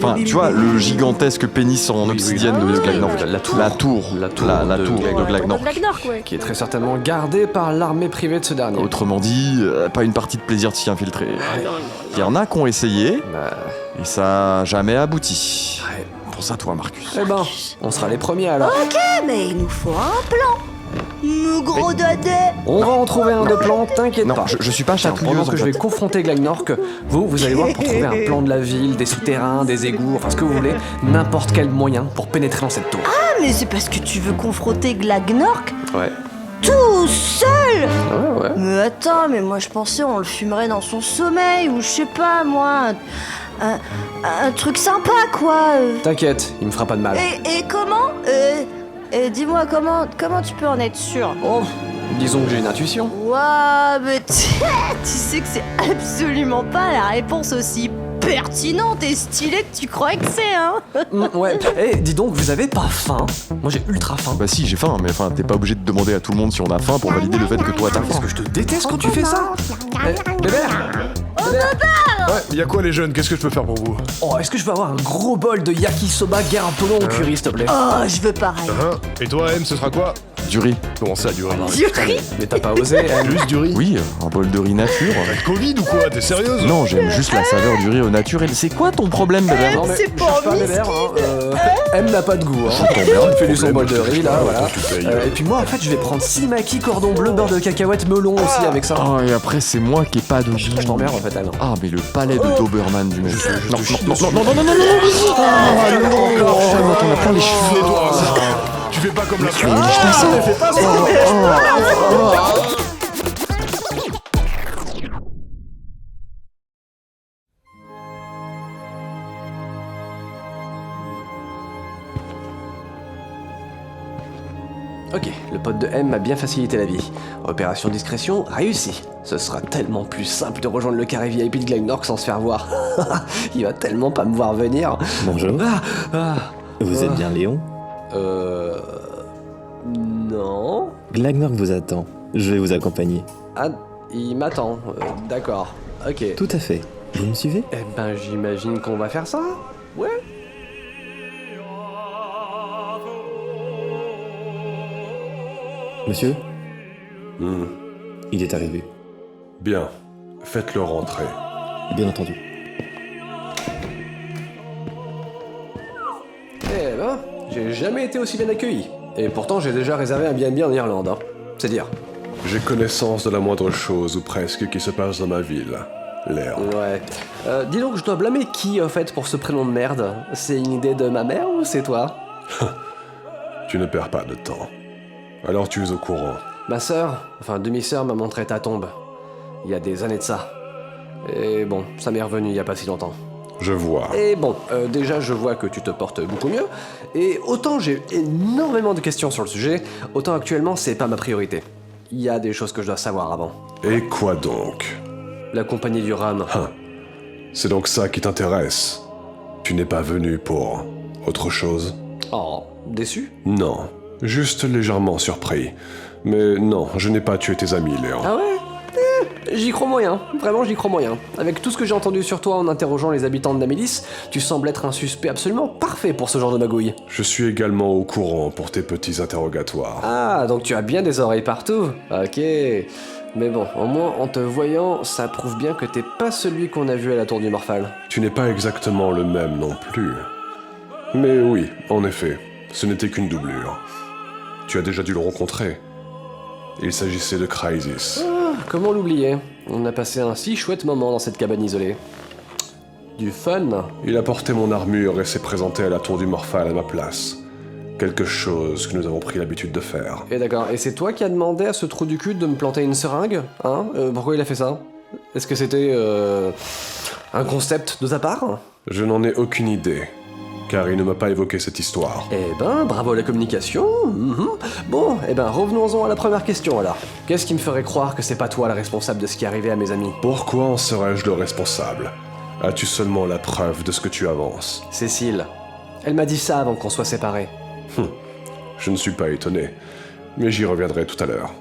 Enfin, tu vois, le gigantesque pénis en obsidienne de Glagnork. La tour. La tour. La tour La de tour de Glagnork. Glagnork. Glagnork, ouais. Qui est très certainement gardé par l'armée privée de ce dernier. Autrement dit, pas une partie de plaisir de s'y infiltrer. Il y en a qui ont essayé, Bah, et ça n'a jamais abouti. ouais. Pour ça, toi, Marcus. Eh ben, on sera les premiers alors. Ok, mais il nous faut un plan. Me gros dadais. On va en trouver un de plan, t'inquiète Non, pas. je suis pas Tiens, chatouilleuse, pendant que en je vais fait. confronter Glagnork, vous allez voir pour trouver un plan de la ville, des souterrains, des égouts, enfin ce que vous voulez, n'importe quel moyen pour pénétrer dans cette tour. Ah, mais c'est parce que tu veux confronter Glagnork Ouais. tout seul. Ouais. Mais attends, mais moi je pensais on le fumerait dans son sommeil ou je sais pas moi, un truc sympa quoi. T'inquiète, il me fera pas de mal. Et comment dis-moi comment tu peux en être sûr? Oh, disons que j'ai une intuition. Ouah, mais tu sais que c'est absolument pas la réponse aussi pertinente et stylée que tu crois que c'est, hein? Ouais. Eh, dis donc, vous avez pas faim? Moi j'ai ultra faim. Bah si, j'ai faim, mais enfin, t'es pas obligé de demander à tout le monde si on a faim pour valider le fait que toi t'as Qu'est-ce faim. que je te déteste quand tu fais ça? Bébert! Ouais, y'a quoi les jeunes? Qu'est-ce que je peux faire pour vous? Oh, est-ce que je peux avoir un gros bol de yakisoba garantolon au curry, s'il te plaît? Oh, je veux pareil. Hein? Et toi, M, ce sera quoi? Du riz. Comment ça, du riz? Du riz. Mais t'as pas osé, hein? Juste du riz? Oui, un bol de riz nature. T'as le Covid ou quoi? T'es sérieuse? Non, j'aime juste la saveur du riz au naturel. C'est quoi ton problème, bébé? Non mais C'est cherche pas pas Bébert, M n'a pas de goût, hein. bien, Il fait du son bol de riz, là, voilà. Tu payes. Et puis moi, en fait, je vais prendre 6 maquis, cordon bleu, beurre de cacahuète, melon aussi avec ça. Oh, et après, c'est moi qui ai pas de goût. Je t'emmerde, en fait, Anne. Ah, mais le palais de Doberman du mec. Non, te chie non, dessus. non, non, non, non, non, non, non, t'en as plein les cheveux. Tais-toi, tu fais pas comme la Ok, le pote de M m'a bien facilité la vie. Opération discrétion réussie. Ce sera tellement plus simple de rejoindre le carré VIP de Glennork sans se faire voir. Il va tellement pas me voir venir. Bonjour. Vous êtes bien Léon? Non. Glennork vous attend. Je vais vous accompagner. Ah, il m'attend. D'accord. Ok. Tout à fait. Vous me suivez? Eh ben, j'imagine qu'on va faire ça. Ouais. Monsieur? Il est arrivé. Bien. Faites-le rentrer. Bien entendu. Eh ben, j'ai jamais été aussi bien accueilli. Et pourtant, j'ai déjà réservé un B&B en Irlande, hein. C'est dire. J'ai connaissance de la moindre chose, ou presque, qui se passe dans ma ville. L'air. Ouais. Dis donc, je dois blâmer qui, en fait, pour ce prénom de merde? C'est une idée de ma mère ou c'est toi? Tu ne perds pas de temps. Alors tu es au courant. Ma sœur, enfin demi-sœur, m'a montré ta tombe. Il y a des années de ça. Et bon, ça m'est revenu il y a pas si longtemps. Je vois. Et bon, déjà je vois que tu te portes beaucoup mieux. Et autant j'ai énormément de questions sur le sujet, autant actuellement c'est pas ma priorité. Il y a des choses que je dois savoir avant. Et quoi donc? La compagnie du Ram. C'est donc ça qui t'intéresse? Tu n'es pas venu pour autre chose? Oh, déçu? Non, juste légèrement surpris. Mais non, je n'ai pas tué tes amis, Léon. Ah ouais? J'y crois moyen, vraiment j'y crois moyen. Avec tout ce que j'ai entendu sur toi en interrogeant les habitants de Namélis, tu sembles être un suspect absolument parfait pour ce genre de magouille. Je suis également au courant pour tes petits interrogatoires. Ah, donc tu as bien des oreilles partout. Ok. Mais bon, au moins en te voyant, ça prouve bien que t'es pas celui qu'on a vu à la tour du Morphal. Tu n'es pas exactement le même non plus. Mais oui, en effet, ce n'était qu'une doublure. Tu as déjà dû le rencontrer. Il s'agissait de Chrysis. Ah, comment l'oublier? On a passé un si chouette moment dans cette cabane isolée. Du fun. Il a porté mon armure et s'est présenté à la tour du Morphal à ma place. Quelque chose que nous avons pris l'habitude de faire. Et d'accord, et c'est toi qui as demandé à ce trou du cul de me planter une seringue? Hein? Pourquoi il a fait ça? Est-ce que c'était un concept de ta part? Je n'en ai aucune idée, car il ne m'a pas évoqué cette histoire. Eh ben, bravo la communication. Bon, eh ben, revenons-en à la première question alors. Qu'est-ce qui me ferait croire que c'est pas toi le responsable de ce qui est arrivé à mes amis? Pourquoi en serais-je le responsable? As-tu seulement la preuve de ce que tu avances? Cécile. Elle m'a dit ça avant qu'on soit séparés. Je ne suis pas étonné, mais j'y reviendrai tout à l'heure.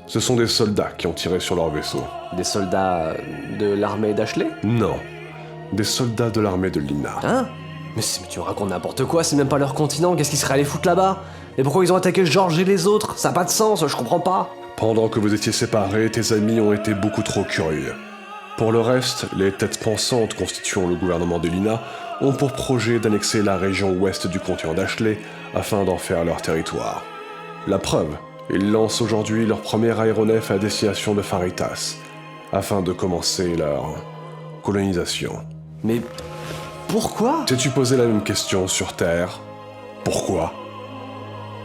Ce sont des soldats qui ont tiré sur leur vaisseau. Des soldats de l'armée d'Ashley? Non, des soldats de l'armée de Lina. Hein? Mais tu me racontes n'importe quoi, c'est même pas leur continent, qu'est-ce qu'ils seraient allés foutre là-bas? Et pourquoi ils ont attaqué Georges et les autres? Ça n'a pas de sens, je comprends pas. Pendant que vous étiez séparés, tes amis ont été beaucoup trop curieux. Pour le reste, les têtes pensantes constituant le gouvernement de Lina ont pour projet d'annexer la région ouest du continent d'Ashley afin d'en faire leur territoire. La preuve, ils lancent aujourd'hui leur premier aéronef à destination de Faritas, afin de commencer leur colonisation. Mais pourquoi? T'es-tu posé la même question sur Terre? Pourquoi?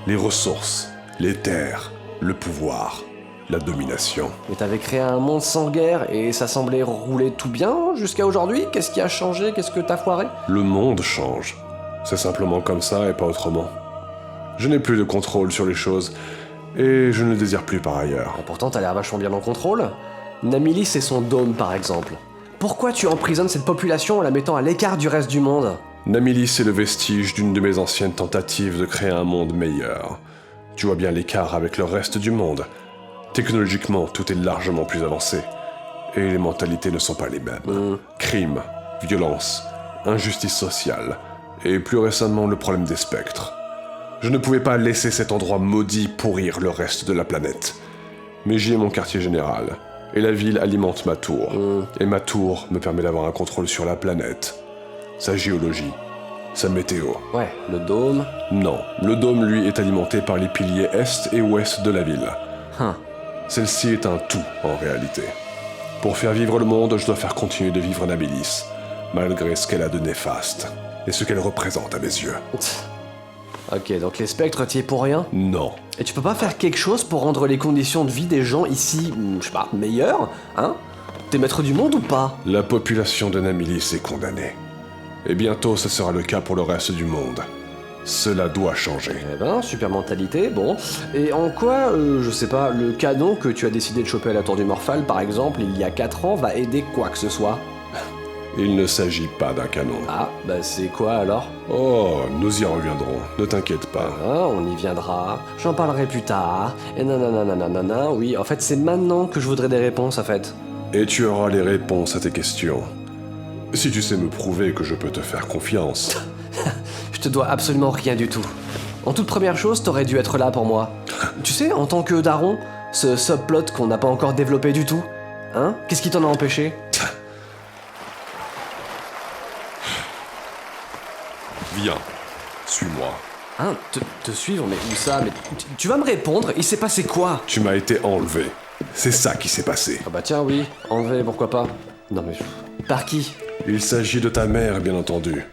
Les ressources, les terres, le pouvoir, la domination. Mais t'avais créé un monde sans guerre et ça semblait rouler tout bien jusqu'à aujourd'hui? Qu'est-ce qui a changé? Qu'est-ce que t'as foiré? Le monde change. C'est simplement comme ça et pas autrement. Je n'ai plus de contrôle sur les choses et je ne le désire plus par ailleurs. Et pourtant t'as l'air vachement bien en contrôle. Namélis et son dôme par exemple. Pourquoi tu emprisonnes cette population en la mettant à l'écart du reste du monde? Namélis est le vestige d'une de mes anciennes tentatives de créer un monde meilleur. Tu vois bien l'écart avec le reste du monde. Technologiquement, tout est largement plus avancé. Et les mentalités ne sont pas les mêmes. Crime, violence, injustice sociale, et plus récemment le problème des spectres. Je ne pouvais pas laisser cet endroit maudit pourrir le reste de la planète. Mais j'y ai mon quartier général, et la ville alimente ma tour. Et ma tour me permet d'avoir un contrôle sur la planète, sa géologie, sa météo. Ouais, le dôme. Non, le dôme lui est alimenté par les piliers est et ouest de la ville. Celle-ci est un tout, en réalité. Pour faire vivre le monde, je dois faire continuer de vivre Namélis, malgré ce qu'elle a de néfaste, et ce qu'elle représente à mes yeux. Ok, donc les spectres, t'y es pour rien? Non. Et tu peux pas faire quelque chose pour rendre les conditions de vie des gens ici, je sais pas, meilleures, hein? T'es maître du monde ou pas? La population de Namélis est condamnée. Et bientôt, ce sera le cas pour le reste du monde. Cela doit changer. Eh ben, super mentalité, bon. Et en quoi, je sais pas, le canon que tu as décidé de choper à la Tour du Morphal, par exemple, il y a 4 ans, va aider quoi que ce soit? Il ne s'agit pas d'un canon. Ah, bah c'est quoi alors? Oh, nous y reviendrons, ne t'inquiète pas. Ah, on y viendra, j'en parlerai plus tard, et nanana, oui, en fait c'est maintenant que je voudrais des réponses en fait. Et tu auras les réponses à tes questions. Si tu sais me prouver que je peux te faire confiance. Je te dois absolument rien du tout. En toute première chose, t'aurais dû être là pour moi. Tu sais, en tant que daron, ce subplot qu'on n'a pas encore développé du tout, hein? Qu'est-ce qui t'en a empêché? Viens, suis-moi. Hein? Te suivre? Mais où ça? Mais tu vas me répondre? Il s'est passé quoi? Tu m'as été enlevé. C'est ça qui s'est passé. Ah bah tiens, oui, enlevé, pourquoi pas? Non mais... Par qui? Il s'agit de ta mère, bien entendu.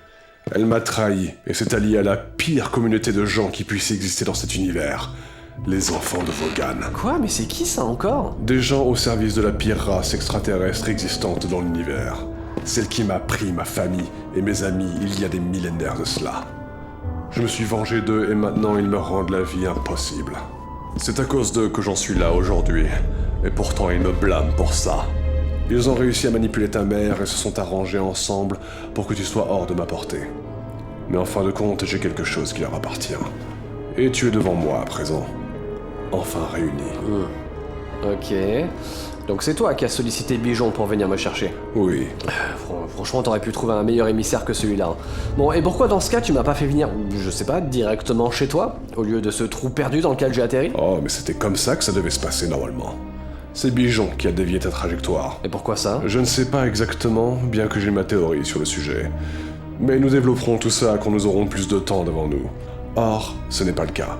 Elle m'a trahi et s'est alliée à la pire communauté de gens qui puissent exister dans cet univers. Les enfants de Vogan. Quoi? Mais c'est qui ça encore? Des gens au service de la pire race extraterrestre existante dans l'univers. Celle qui m'a pris ma famille et mes amis il y a des millénaires de cela. Je me suis vengé d'eux et maintenant ils me rendent la vie impossible. C'est à cause d'eux que j'en suis là aujourd'hui. Et pourtant ils me blâment pour ça. Ils ont réussi à manipuler ta mère et se sont arrangés ensemble pour que tu sois hors de ma portée. Mais en fin de compte, j'ai quelque chose qui leur appartient. Et tu es devant moi à présent. Enfin réunis. Ok. Donc c'est toi qui as sollicité Bijon pour venir me chercher. Oui. Franchement, t'aurais pu trouver un meilleur émissaire que celui-là. Bon, et pourquoi dans ce cas tu m'as pas fait venir, je sais pas, directement chez toi, au lieu de ce trou perdu dans lequel j'ai atterri? Oh, mais c'était comme ça que ça devait se passer normalement. C'est Bijon qui a dévié ta trajectoire. Et pourquoi ça? Je ne sais pas exactement, bien que j'ai ma théorie sur le sujet. Mais nous développerons tout ça quand nous aurons plus de temps devant nous. Or, ce n'est pas le cas.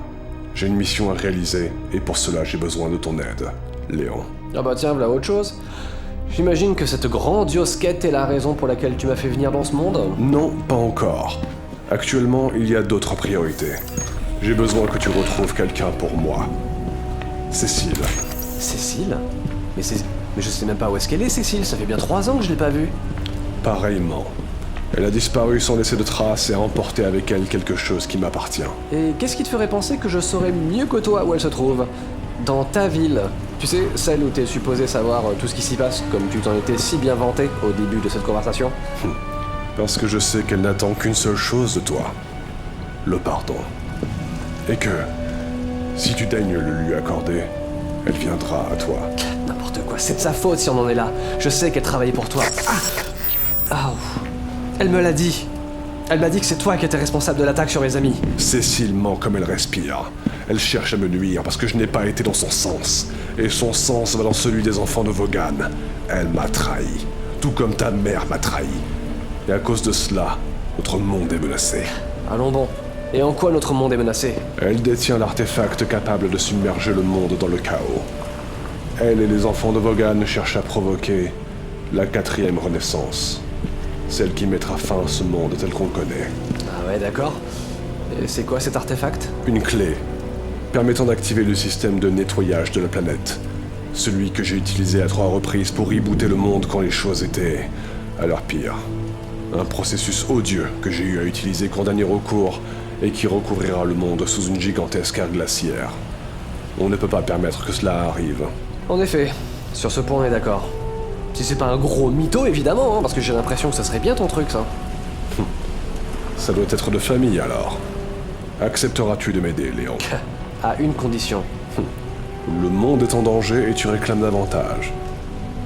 J'ai une mission à réaliser, et pour cela j'ai besoin de ton aide, Léon. Ah bah tiens, voilà autre chose. J'imagine que cette grandiose quête est la raison pour laquelle tu m'as fait venir dans ce monde? Non, pas encore. Actuellement, il y a d'autres priorités. J'ai besoin que tu retrouves quelqu'un pour moi. Cécile. Cécile? Mais je sais même pas où est-ce qu'elle est, Cécile, ça fait bien 3 ans que je l'ai pas vue. Pareillement. Elle a disparu sans laisser de traces et a emporté avec elle quelque chose qui m'appartient. Et qu'est-ce qui te ferait penser que je saurais mieux que toi où elle se trouve? Dans ta ville. Tu sais, celle où t'es supposé savoir tout ce qui s'y passe, comme tu t'en étais si bien vanté au début de cette conversation. Parce que je sais qu'elle n'attend qu'une seule chose de toi. Le pardon. Et que, si tu daignes le lui accorder, elle viendra à toi. N'importe quoi, c'est de sa faute si on en est là. Je sais qu'elle travaillait pour toi. Ah, elle me l'a dit. Elle m'a dit que c'est toi qui étais responsable de l'attaque sur mes amis. Cécile ment comme elle respire. Elle cherche à me nuire parce que je n'ai pas été dans son sens. Et son sens va dans celui des enfants de Vogan. Elle m'a trahi. Tout comme ta mère m'a trahi. Et à cause de cela, notre monde est menacé. Allons bon. Et en quoi notre monde est menacé? Elle détient l'artefact capable de submerger le monde dans le chaos. Elle et les enfants de Vogan cherchent à provoquer la 4e renaissance. Celle qui mettra fin à ce monde tel qu'on le connaît. Ah ouais, d'accord. Et c'est quoi cet artefact? Une clé, permettant d'activer le système de nettoyage de la planète. Celui que j'ai utilisé à 3 reprises pour rebooter le monde quand les choses étaient à leur pire. Un processus odieux que j'ai eu à utiliser qu'en dernier recours et qui recouvrira le monde sous une gigantesque ère glaciaire. On ne peut pas permettre que cela arrive. En effet, sur ce point on est d'accord. Si c'est pas un gros mytho, évidemment, hein, parce que j'ai l'impression que ça serait bien ton truc, ça. Ça doit être de famille, alors. Accepteras-tu de m'aider, Léon? À une condition. Le monde est en danger et tu réclames davantage.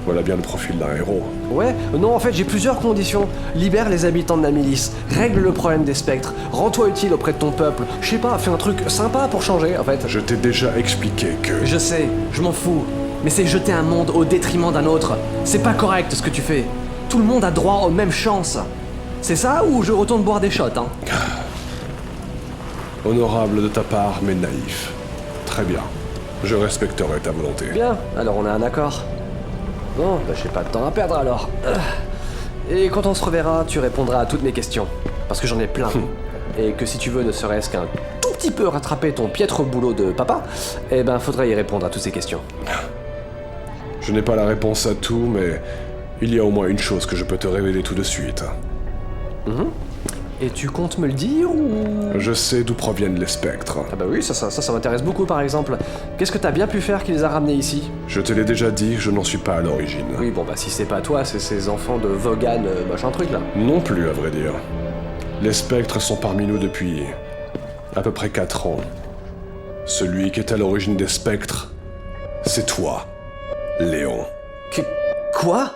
Voilà bien le profil d'un héros. Ouais, non, en fait, j'ai plusieurs conditions. Libère les habitants de Namilis, règle le problème des spectres, rends-toi utile auprès de ton peuple, je sais pas, fais un truc sympa pour changer, en fait. Je t'ai déjà expliqué que... Je sais, je m'en fous. Mais c'est jeter un monde au détriment d'un autre. C'est pas correct ce que tu fais. Tout le monde a droit aux mêmes chances. C'est ça ou je retourne boire des shots, hein? Honorable de ta part, mais naïf. Très bien. Je respecterai ta volonté. Bien, alors on a un accord. Bon, bah j'ai pas de temps à perdre alors. Et quand on se reverra, tu répondras à toutes mes questions. Parce que j'en ai plein. Et que si tu veux ne serait-ce qu'un tout petit peu rattraper ton piètre boulot de papa, eh ben faudrait y répondre à toutes ces questions. Je n'ai pas la réponse à tout, mais il y a au moins une chose que je peux te révéler tout de suite. Et tu comptes me le dire ou... Je sais d'où proviennent les spectres. Ah bah oui, ça m'intéresse beaucoup par exemple. Qu'est-ce que t'as bien pu faire qui les a ramenés ici? Je te l'ai déjà dit, je n'en suis pas à l'origine. Oui, bon bah si c'est pas toi, c'est ces enfants de Vaughan, machin truc là. Non plus, à vrai dire. Les spectres sont parmi nous depuis à peu près 4 ans. Celui qui est à l'origine des spectres, c'est toi, Léon. Quoi?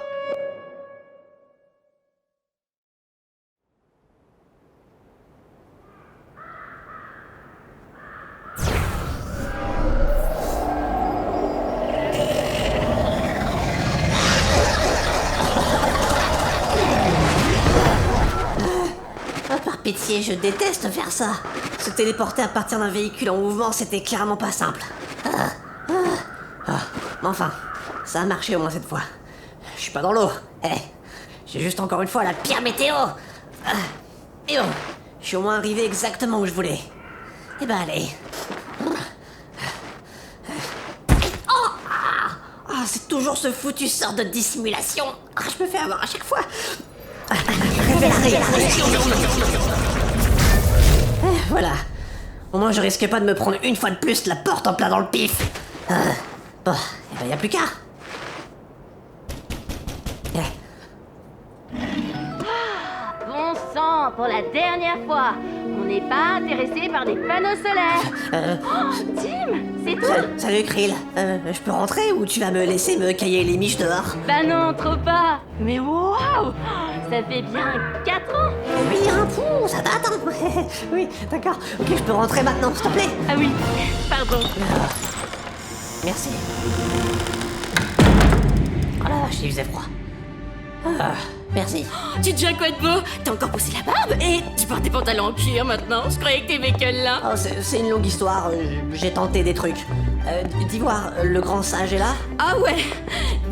Par pitié, je déteste faire ça. Se téléporter à partir d'un véhicule en mouvement, c'était clairement pas simple. Mais enfin, ça a marché au moins cette fois. Je suis pas dans l'eau. J'ai juste encore une fois la pire météo. Et bon, je suis au moins arrivé exactement où je voulais. Eh ben allez. C'est toujours ce foutu sort de dissimulation. Je me fais avoir à chaque fois. Voilà. Au moins je risque pas de me prendre une fois de plus la porte en plein dans le pif. Bon, eh ben y a plus qu'à. Bon sang, pour la dernière fois, on n'est pas intéressé par des panneaux solaires. Tim, c'est toi? Salut Krill. Je peux rentrer ou tu vas me laisser me cailler les miches dehors? Bah non, trop pas. Mais waouh, ça fait bien 4 ans. Oui, ça date, hein. Oui, d'accord. Ok, je peux rentrer maintenant, s'il te plaît. Ah oui, pardon. Merci. Oh la vache, il faisait froid. Merci. Tu deviens quoi de beau? T'as encore poussé la barbe? Et tu portes des pantalons en cuir maintenant? Je croyais que t'aimais que là. Oh, c'est une longue histoire, j'ai tenté des trucs. Dis-voir, le grand sage est là? Ah ouais,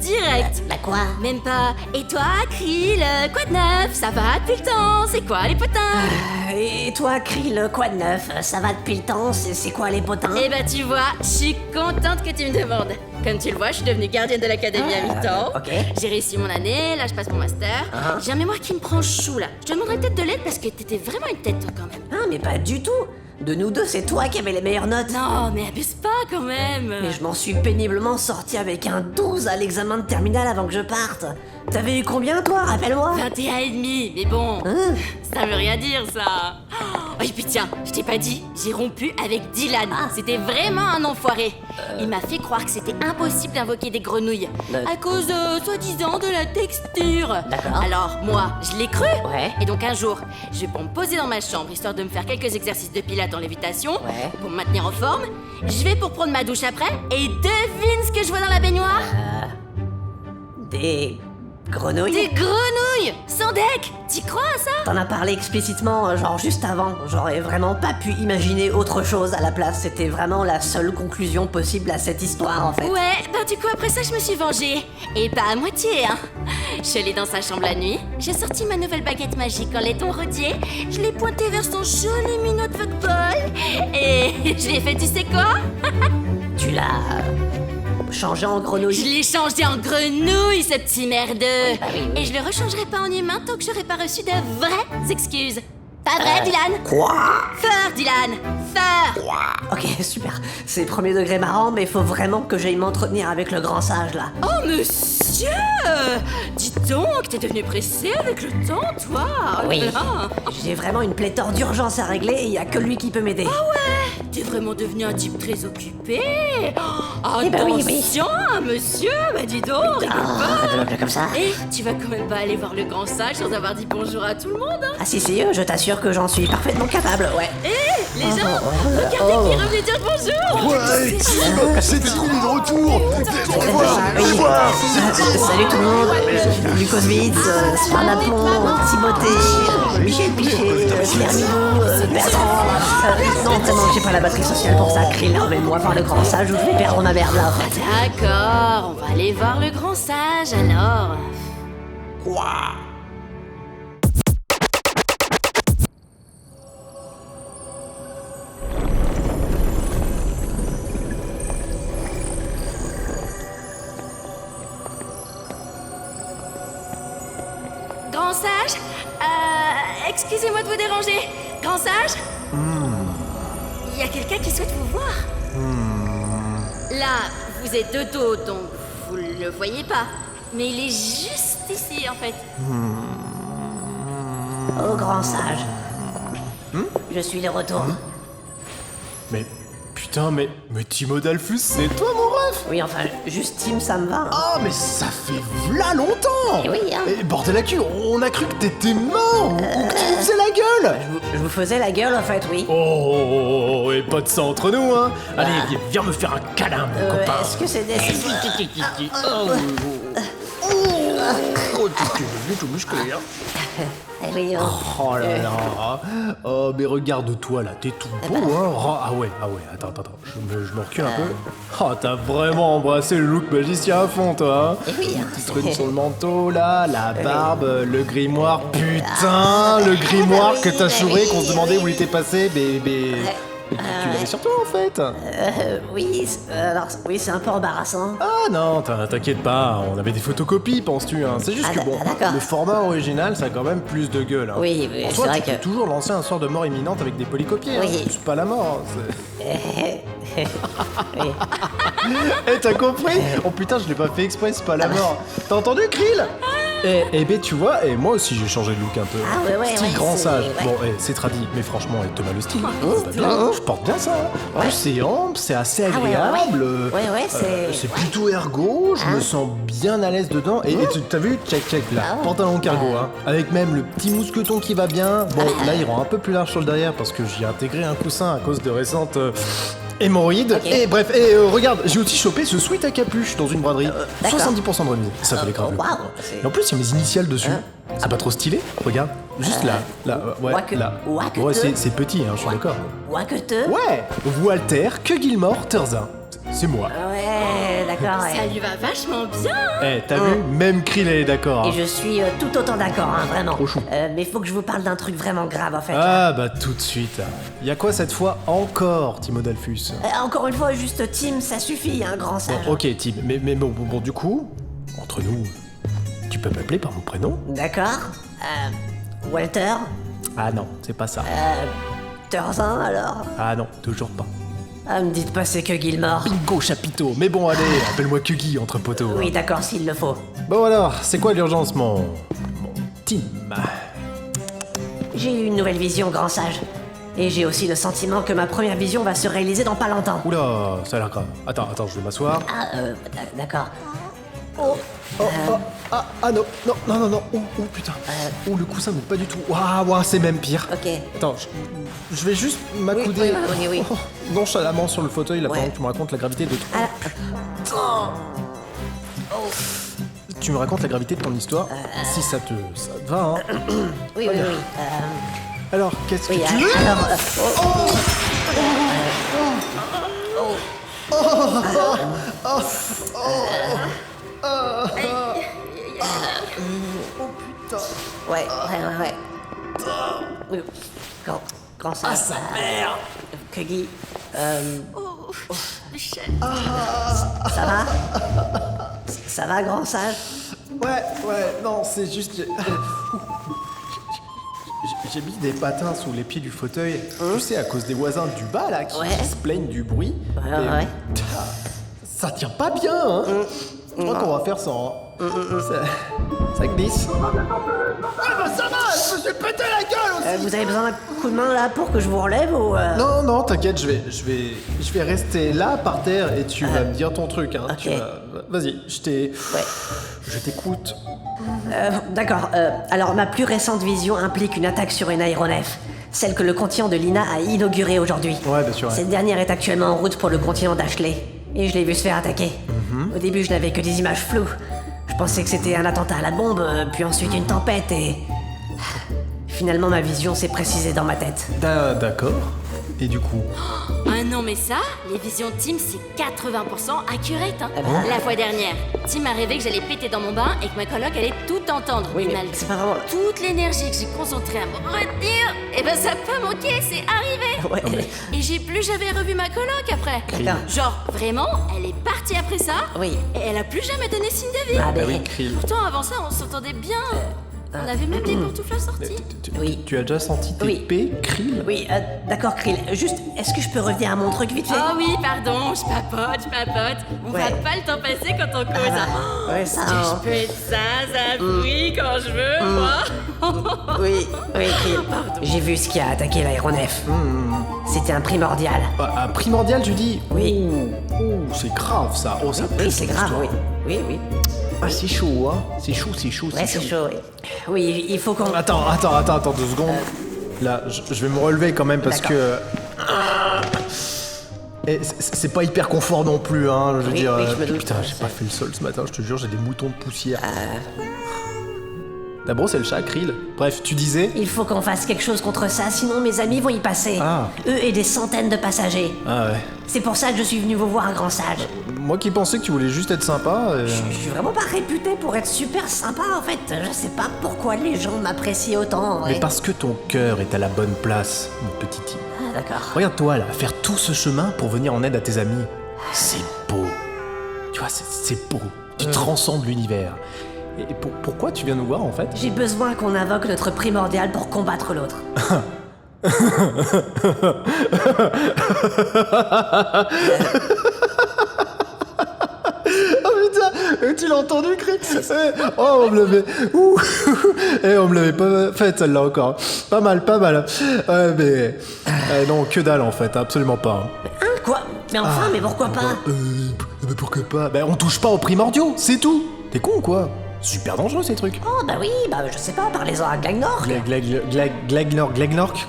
direct. Bah quoi? Même pas. Et toi, Krill, quoi de neuf? Ça va depuis le temps? C'est quoi les potins? Et toi, Krill, quoi de neuf? Ça va depuis le temps? C'est quoi les potins? Eh bah tu vois, je suis contente que tu me demandes. Comme tu le vois, je suis devenue gardienne de l'académie à mi-temps. Ok. J'ai réussi mon année, là je passe mon master. J'ai un mémoire qui me prend chou là. Je te demanderais peut-être de l'aide parce que t'étais vraiment une tête toi quand même. Ah mais pas du tout. De nous deux, c'est toi qui avais les meilleures notes. Non, mais abuse pas quand même. Mais je m'en suis péniblement sorti avec un 12 à l'examen de terminale avant que je parte. T'avais eu combien toi, rappelle-moi? 21,5, mais bon, ça veut rien dire ça. Oh, et puis tiens, je t'ai pas dit, j'ai rompu avec Dylan. C'était vraiment un enfoiré. Il m'a fait croire que c'était impossible d'invoquer des grenouilles à cause, soi-disant, de la texture. D'accord. Alors, moi, je l'ai cru. Ouais. Et donc un jour, je vais pour me poser dans ma chambre, histoire de me faire quelques exercices de pilates en lévitation, pour me maintenir en forme. Je vais pour prendre ma douche après, et devine ce que je vois dans la baignoire. Des grenouilles? Des grenouilles! Sans deck! T'y crois à ça? T'en as parlé explicitement, genre juste avant. J'aurais vraiment pas pu imaginer autre chose à la place. C'était vraiment la seule conclusion possible à cette histoire en fait. Ouais, bah du coup après ça je me suis vengée. Et pas à moitié, hein. Je suis allée dans sa chambre la nuit, j'ai sorti ma nouvelle baguette magique en laiton rôtier, je l'ai pointée vers son joli minot de fuckboy, et je lui ai fait tu sais quoi? Tu l'as changé en grenouille? Je l'ai changé en grenouille, ce petit merdeux. Et je le rechangerai pas en humain tant que j'aurai pas reçu de vraies excuses. Pas vrai, Dylan? Quoi? Feur, Dylan! Feur! Ok, super. C'est premier degré marrant, mais faut vraiment que j'aille m'entretenir avec le grand sage, là. Oh, monsieur! Dis donc, t'es devenu pressé avec le temps, toi! Oh Oui. là là. J'ai vraiment une pléthore d'urgences à régler et y a que lui qui peut m'aider. Ah ouais! T'es vraiment devenu un type très occupé! Oh, Eh ben oui, oui. attention, monsieur! Bah dis donc, rigole pas! Comme ça. Et tu vas quand même pas aller voir le grand sage sans avoir dit bonjour à tout le monde, hein? Ah si, je t'assure que j'en suis parfaitement capable, ouais. Hé, les gens! Regardez qui est revenu dire bonjour! Ouais, Tim, c'est Tim, il est de retour. Salut tout le monde, Lucosvitz, Sparnapon, Timothée, Michel Pichet, Pierre Midou, Bertrand. Non, vraiment, j'ai pas la batterie sociale pour ça. Krill, emmène-moi voir le grand sage ou je vais perdre ma merde là en fait. D'accord, on va aller voir le grand sage alors. Quoi? Grand sage, excusez-moi de vous déranger. Grand sage? Il y a quelqu'un qui souhaite vous voir. Là, vous êtes de dos, donc vous le voyez pas. Mais il est juste ici, en fait. Oh, grand sage. Je suis de retour. Mais putain, mais Timo Dalfus, c'est toi mon ref? Oui, enfin, juste Tim, ça me va. Ah, mais ça fait v'là longtemps! Eh oui, hein. Et bordel la cul, on a cru que t'étais mort! Ou que tu nous faisais la gueule! Je vous faisais la gueule, en fait, oui. Oh, et pas de ça entre nous, hein! Allez, viens me faire un câlin, mon copain! Est-ce que c'est nécessaire? Oh, tu es tout musclé, hein! Oui, Oh là là! Oh, mais regarde-toi là, t'es tout beau, hein! Oh, ah ouais, attends, je me recule un peu. Oh, t'as vraiment embrassé le look magicien à fond, toi, hein! Oui, hein. Petite truc sur le manteau, là, la barbe, le grimoire, putain! Le grimoire que t'as chouré, qu'on se demandait où il était passé, bébé! Tu l'avais sur toi, en fait! Oui, alors, oui, c'est un peu embarrassant. Ah non, t'inquiète pas, on avait des photocopies, penses-tu, hein. C'est juste que bon, le format original, ça a quand même plus de gueule, hein. Oui, Pour c'est toi, vrai tu peux toujours lancer un sort de mort imminente avec des polycopiés, Oui. hein. C'est pas la mort, hein, Oui. Eh, t'as compris? Oh putain, je l'ai pas fait exprès, c'est pas la mort. T'as entendu, Krill? Eh ben tu vois, et moi aussi j'ai changé de look un peu. Ah ouais, Style grand c'est- sage. ouais. Bon, c'est tradit, mais franchement, Thomas le style, ça va bien, je porte bien ça. Hein. En plus, c'est ample, c'est assez Ah ouais, agréable. ouais, c'est- C'est plutôt ergo, je me sens bien à l'aise dedans. Et t'as vu, check là, pantalon cargo, hein. Avec même le petit mousqueton qui va bien. Bon, là il rend un peu plus large sur le derrière parce que j'y ai intégré un coussin à cause de récentes hémorroïdes. Et bref, regarde, j'ai aussi chopé ce sweat à capuche dans une braderie. d'accord. 70% de remise. Ça fait les graves. Waouh, Et en plus, il y a mes initiales dessus. C'est pas trop stylé? Regarde, juste là, ouais, là. Ouais, c'est petit, hein, je suis d'accord. Waqueteux? Ouais, Walter que Gilmore Thurzin. C'est moi. Ouais, d'accord, ouais. Ça lui va vachement bien. T'as vu? Même Krill elle est d'accord. Et hein. je suis tout autant d'accord, hein, vraiment. Trop chou. Mais faut que je vous parle d'un truc vraiment grave, en fait. Ah bah tout de suite. Y a quoi cette fois encore, Timo Dalfus? Encore une fois, juste Tim, ça suffit, un grand sage. Bon, ok Tim, mais bon, du coup, entre nous, tu peux m'appeler par mon prénom? D'accord. Walter? Ah non, c'est pas ça. Thurzin, alors? Ah non, toujours pas. Ah, me dites pas c'est que Gilmore. Bingo chapiteau. Mais bon, allez, appelle-moi Kugi entre poteaux. Oui, hein. d'accord, s'il le faut. Bon alors, c'est quoi l'urgence, mon Tim? J'ai eu une nouvelle vision, grand sage. Et j'ai aussi le sentiment que ma première vision va se réaliser dans pas longtemps. Oula, ça a l'air grave. Attends, je vais m'asseoir. Ah, d'accord. Ah non. Oh putain. Oh, le coussin, mais pas du tout. Waouh, c'est même pire. Ok. Attends, je vais juste m'accouder Oui. nonchalamment sur le fauteuil là Ouais. pendant que tu me racontes la gravité de Tu me racontes la gravité de ton histoire, si ça te va, hein. Oui. Alors, qu'est-ce que Oui, tu veux? alors... Ouais. Oui. Grand sage. Ah, sa mère! Kugi, Michel. ça va? Ça va, grand sage? Ouais, non, c'est juste... J'ai mis des patins sous les pieds du fauteuil, tu sais, à cause des voisins du bas, là, qui se plaignent du bruit. Ouais. Ça tient pas bien, hein. Je crois qu'on va faire sans. Ça glisse. Ah bah ça va, je me suis pété la gueule aussi. Vous avez besoin d'un coup de main, là, pour que je vous relève, ou... Non, t'inquiète, je vais rester là, par terre, et tu vas me dire ton truc, hein. Ok. Vas-y, je t'écoute. D'accord. Alors, ma plus récente vision implique une attaque sur une aéronef. Celle que le continent de Lina a inaugurée aujourd'hui. Ouais, bien sûr. Ouais. Cette dernière est actuellement en route pour le continent d'Ashley. Et je l'ai vu se faire attaquer. Au début, je n'avais que des images floues. Je pensais que c'était un attentat à la bombe, puis ensuite une tempête, et... Finalement, ma vision s'est précisée dans ma tête. D'accord. Et du coup? Ah non, mais ça, les visions de Tim, c'est 80% accurate. Hein. La fois dernière, Tim a rêvé que j'allais péter dans mon bain et que ma coloc allait tout entendre. Oui, mais malgré c'est pas vraiment... toute l'énergie que j'ai concentrée à me retenir, et ben ça a pas manqué, c'est arrivé. Ouais. Et j'ai plus jamais revu ma coloc après. D'accord. Genre, vraiment, elle est partie après ça. Oui. Et elle a plus jamais donné signe de vie. Ah, ben, oui, Krill. Pourtant, avant ça, on s'entendait bien. On avait même des pantoufles assorties. Oui. Tu as déjà senti tes Oui. P, Krill? Oui, d'accord, Krill. Juste, est-ce que je peux revenir à mon truc vite fait? Oh oui, pardon, je papote. On voit pas le temps passer quand on cause. Ouais, ça. Je peux être ça brille quand je veux, moi. Oui, Krill. J'ai vu ce qui a attaqué l'aéronef. C'était un primordial. Un primordial, tu dis? Oui. C'est grave ça. Oh, ça Oui, c'est grave, oui. Oui. Ah, c'est chaud, hein. C'est chaud. Ouais, c'est chaud, oui. Oui, il faut qu'on... Attends, 2 secondes. Là, je vais me relever quand même parce que... Et c'est pas hyper confort non plus, hein, je veux dire... Oui, je me doute. Putain, j'ai pas fait le sol ce matin, je te jure, j'ai des moutons de poussière. T'as brossé le chat, Krill? Bref, tu disais? Il faut qu'on fasse quelque chose contre ça, sinon mes amis vont y passer. Ah. Eux et des centaines de passagers. Ah ouais. C'est pour ça que je suis venu vous voir, grand sage. Moi qui pensais que tu voulais juste être sympa... Je suis vraiment pas réputé pour être super sympa, en fait. Je sais pas pourquoi les gens m'apprécient autant, en vrai. Mais parce que ton cœur est à la bonne place, mon petit Tim. Ah, d'accord. Regarde-toi là, faire tout ce chemin pour venir en aide à tes amis. C'est beau. Tu vois, c'est beau. Tu transcendes l'univers. Et pourquoi tu viens nous voir en fait? J'ai besoin qu'on invoque notre primordial pour combattre l'autre. Oh putain, tu l'as entendu, Chris? Oh, on me l'avait... on me l'avait pas faite celle-là encore. Pas mal. Mais... non, que dalle en fait, absolument pas. Quoi? Mais enfin, mais pourquoi pas? Mais pourquoi pas? On touche pas aux primordiaux, c'est tout. T'es con ou quoi? Super dangereux ces trucs. Oh bah oui, je sais pas, parlez-en à Glagnork. Glagnork.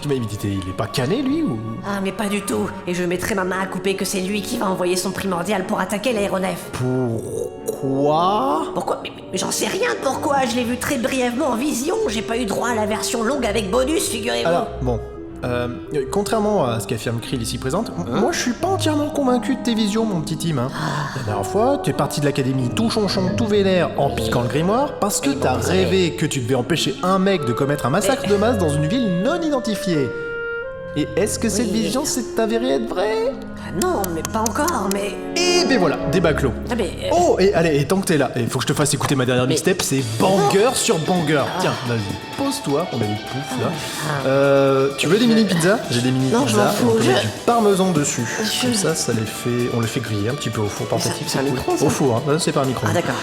Mais il est pas cané lui ou? Ah mais pas du tout. Et je mettrai ma main à couper que c'est lui qui va envoyer son primordial pour attaquer l'aéronef. Pourquoi? Mais j'en sais rien de pourquoi. Je l'ai vu très brièvement en vision. J'ai pas eu droit à la version longue avec bonus, figurez-vous. Alors, bon. Contrairement à ce qu'affirme Krill ici présente, moi je suis pas entièrement convaincu de tes visions, mon petit Tim. La dernière fois, tu es parti de l'académie tout chonchon, tout vénère, en piquant le grimoire, parce que t'as rêvé que tu devais empêcher un mec de commettre un massacre de masse dans une ville non identifiée. Et est-ce que cette vision s'est avérée être vraie? Non, mais pas encore, mais... Et ben voilà, débat clos. Ah mais... Oh, et allez, et tant que t'es là, il faut que je te fasse écouter ma dernière mixtape, c'est banger sur banger. Tiens, vas-y, pose-toi, on a des poufs là. Tu veux des mini pizzas? J'ai des mini Non, je m'en pizzas, fous, on peut mettre du parmesan dessus. Comme ça les fait, on les fait griller un petit peu au four portatif. C'est un micro, ça? Au four, hein, c'est pas un micro. Ah d'accord.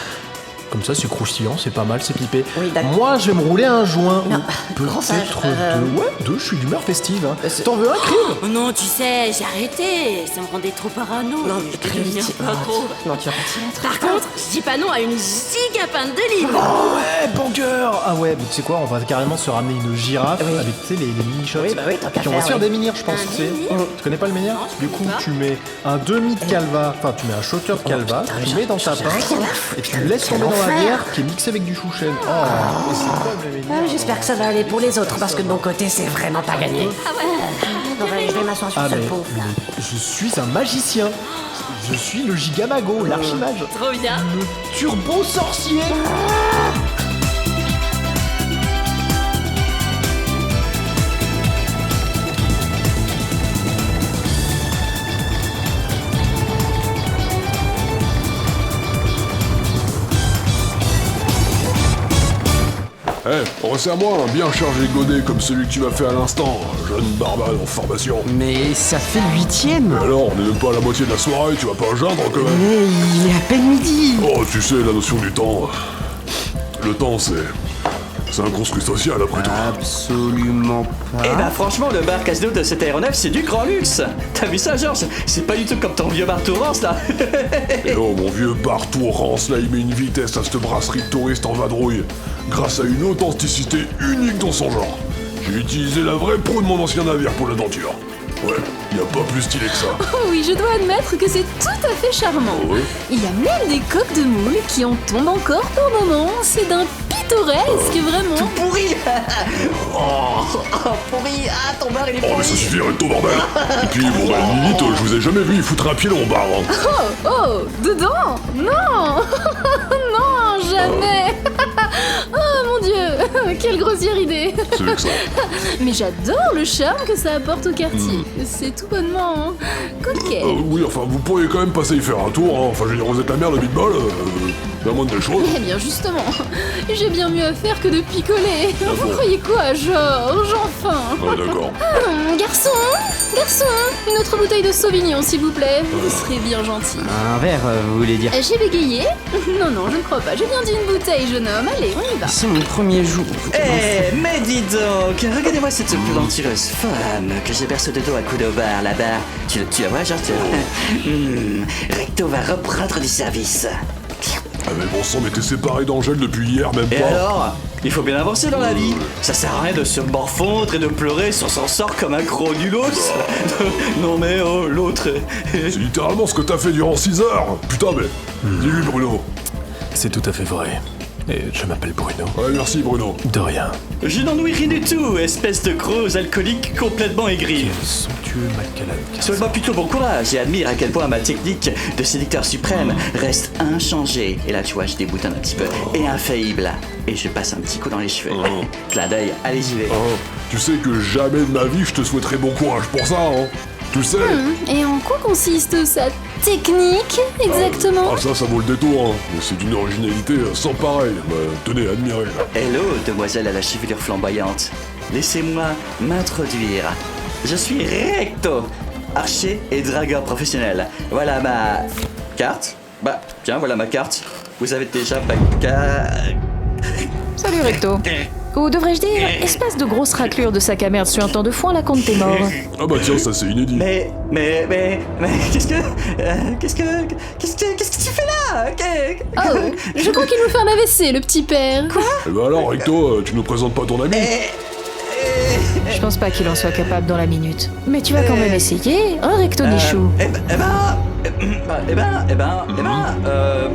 Comme ça, c'est croustillant, c'est pas mal, c'est pipé. Oui, d'accord. Moi, je vais me rouler un joint. Non, Peut-être deux. Ouais, deux, je suis d'humeur festive. Hein. T'en veux un, Krill? Oh non, tu sais, j'ai arrêté. Ça me rendait trop parano. Non, mais je devenir pas trop. Non, tu vas pas. Par contre, je dis pas non à une giga pinte de livres. Oh ouais, banger. Ah ouais, mais tu sais quoi, on va carrément se ramener une girafe avec, tu sais, les mini-shots. Oui, bah oui, tant qu'à Puis on va faire, se faire oui. des menhirs, je pense. Tu sais. Tu connais pas le menhir? Du coup, tu mets un demi de calva, enfin, tu mets un shooter de calva, tu mets dans ta pince, et tu laisses tomber dans la bière qui est mixée avec du chouchen. Oh, mais c'est quoi le menhir? J'espère que ça va aller pour les autres, parce que de mon côté, c'est vraiment pas gagné. Ah ouais. Je vais m'asseoir sur ce pot. Je suis un magicien. Je suis le Gigamago, l'archimage. Trop bien. Le turbo sorcier. C'est à moi, un bien chargé godé comme celui que tu m'as fait à l'instant, jeune barbare en formation. Mais ça fait le 8ème. Alors, on n'est même pas à la moitié de la soirée, tu vas pas geindre quand même. Mais il est à peine midi. Oh, tu sais, la notion du temps. Le temps, c'est un construit social après tout. Absolument pas. Eh ben franchement, le bar casino de cet aéronef, c'est du grand luxe. T'as vu ça, Georges? C'est pas du tout comme ton vieux bar Tourance, là. Et oh, mon vieux bar Tourance, là, il met une vitesse à cette brasserie de touristes en vadrouille. Grâce à une authenticité unique dans son genre. J'ai utilisé la vraie proue de mon ancien navire pour l'aventure. Ouais, y a pas plus stylé que ça. Oh oui, je dois admettre que c'est tout à fait charmant. Oh ouais. Il y a même des coques de moule qui en tombent encore pour le moment. C'est d'un pittoresque, vraiment. Tout pourri. Pourri. Ah, ton bar, il est pourri. Oh, mais ça suffirait de ton bordel. Et puis, bon, bah, limite, je vous ai jamais vu foutre un pied dans mon bar. Hein. Oh, dedans? Non. Non, jamais. Oh mon Dieu, Quelle grossière idée. C'est vexant. Mais j'adore le charme que ça apporte au quartier. C'est tout bonnement coquet. Oui, enfin, vous pourriez quand même passer y faire un tour, hein. Enfin, je veux dire, vous êtes la mère de Meatball, la moindre des choses. Eh bien justement, j'ai bien mieux à faire que de picoler. Vous croyez quoi, Georges? Enfin. Ouais, d'accord. Garçon, une autre bouteille de Sauvignon, s'il vous plaît. Vous serez bien gentil. Un verre, vous voulez dire? J'ai bégayé? Non, je ne crois pas. J'ai bien dit une bouteille, jeune homme. Allez, on y va. C'est mon premier jour. Eh, mais dis donc, regardez-moi cette plantureuse femme que j'aperçois de dos à coups de bar là-bas. Tu la vois, genre, Recto va reprendre du service. Ah mais bon sang, mais t'es séparé d'Angèle depuis hier, même pas. Et alors? Il faut bien avancer dans la vie. Ça sert à rien de se morfondre et de pleurer sur son sort comme un gros nulos. Non mais oh, l'autre... C'est littéralement ce que t'as fait durant 6 heures. Putain mais... Dis-lui Bruno. C'est tout à fait vrai. Et je m'appelle Bruno. Ouais, merci Bruno. De rien. Je n'en ouï rien du tout, espèce de gros alcoolique complètement aigri. Quel somptueux Macallan. Souhaite-moi plutôt bon courage et admire à quel point ma technique de séducteur suprême reste inchangée. Et là, tu vois, je déboutonne un petit peu. Et infaillible. Et je passe un petit coup dans les cheveux. Clin d'œil, allez, j'y vais. Tu sais que jamais de ma vie je te souhaiterais bon courage pour ça, hein. Tu le sais. Et en quoi consiste sa technique, exactement? Ah ça vaut le détour, hein. Mais c'est d'une originalité sans pareil. Bah, tenez, admirez. Hello, demoiselle à la chevelure flamboyante. Laissez-moi m'introduire. Je suis Recto, archer et dragueur professionnel. Voilà ma carte. Bah, tiens, voilà ma carte. Vous avez déjà ma carte. Salut Recto. Ou devrais-je dire, espèce de grosse raclure de sac à merde sur un temps de foin, la compte t'es mort. Ah bah tiens, ça c'est inédit. Mais, qu'est-ce que tu fais là? Oh, je crois qu'il nous fait un AVC, le petit père. Quoi? Eh bah alors, Recto, tu nous présentes pas ton ami? Je pense pas qu'il en soit capable dans la minute. Mais tu vas quand même essayer, hein Recto Nichou?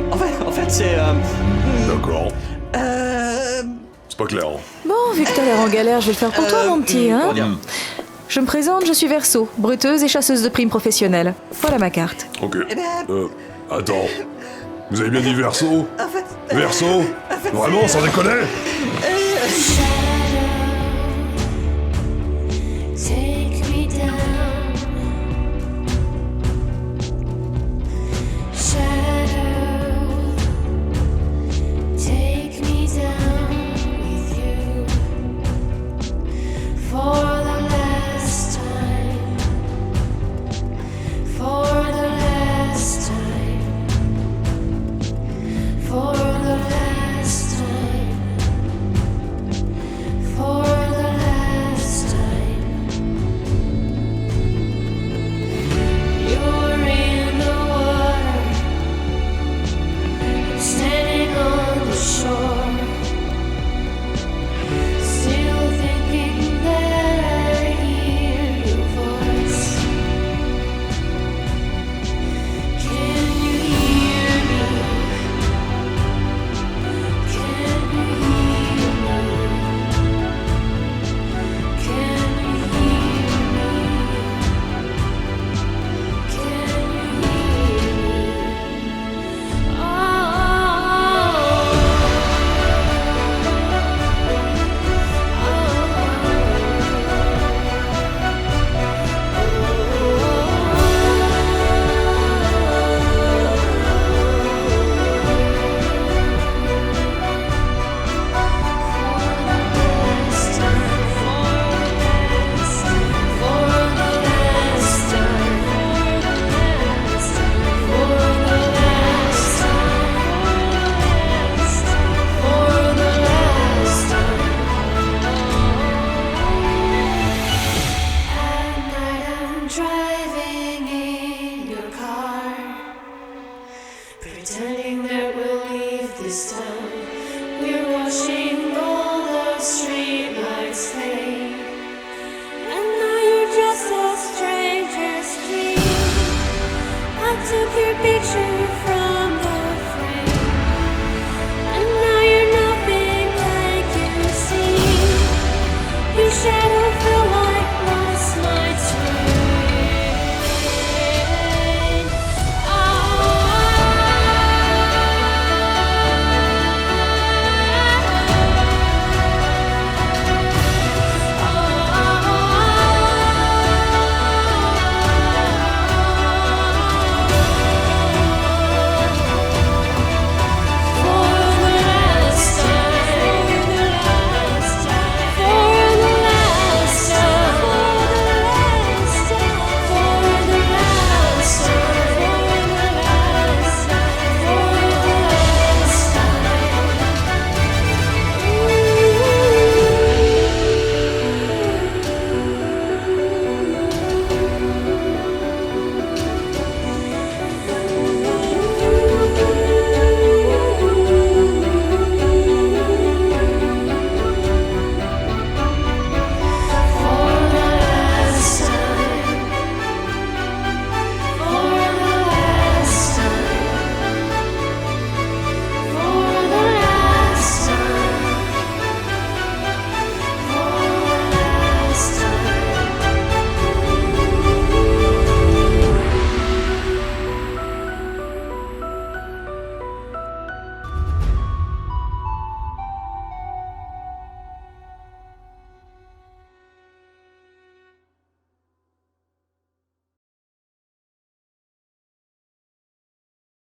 En fait, c'est... D'accord. C'est pas clair. Bon, vu que t'as l'air en galère, je vais le faire pour toi, mon petit, hein. Je me présente, je suis Verso, bruteuse et chasseuse de primes professionnelle. Voilà ma carte. Ok. Attends. Vous avez bien dit Verso? Verso? Vraiment, sans déconner? Pretending that we'll leave this town. We're watching all the streets.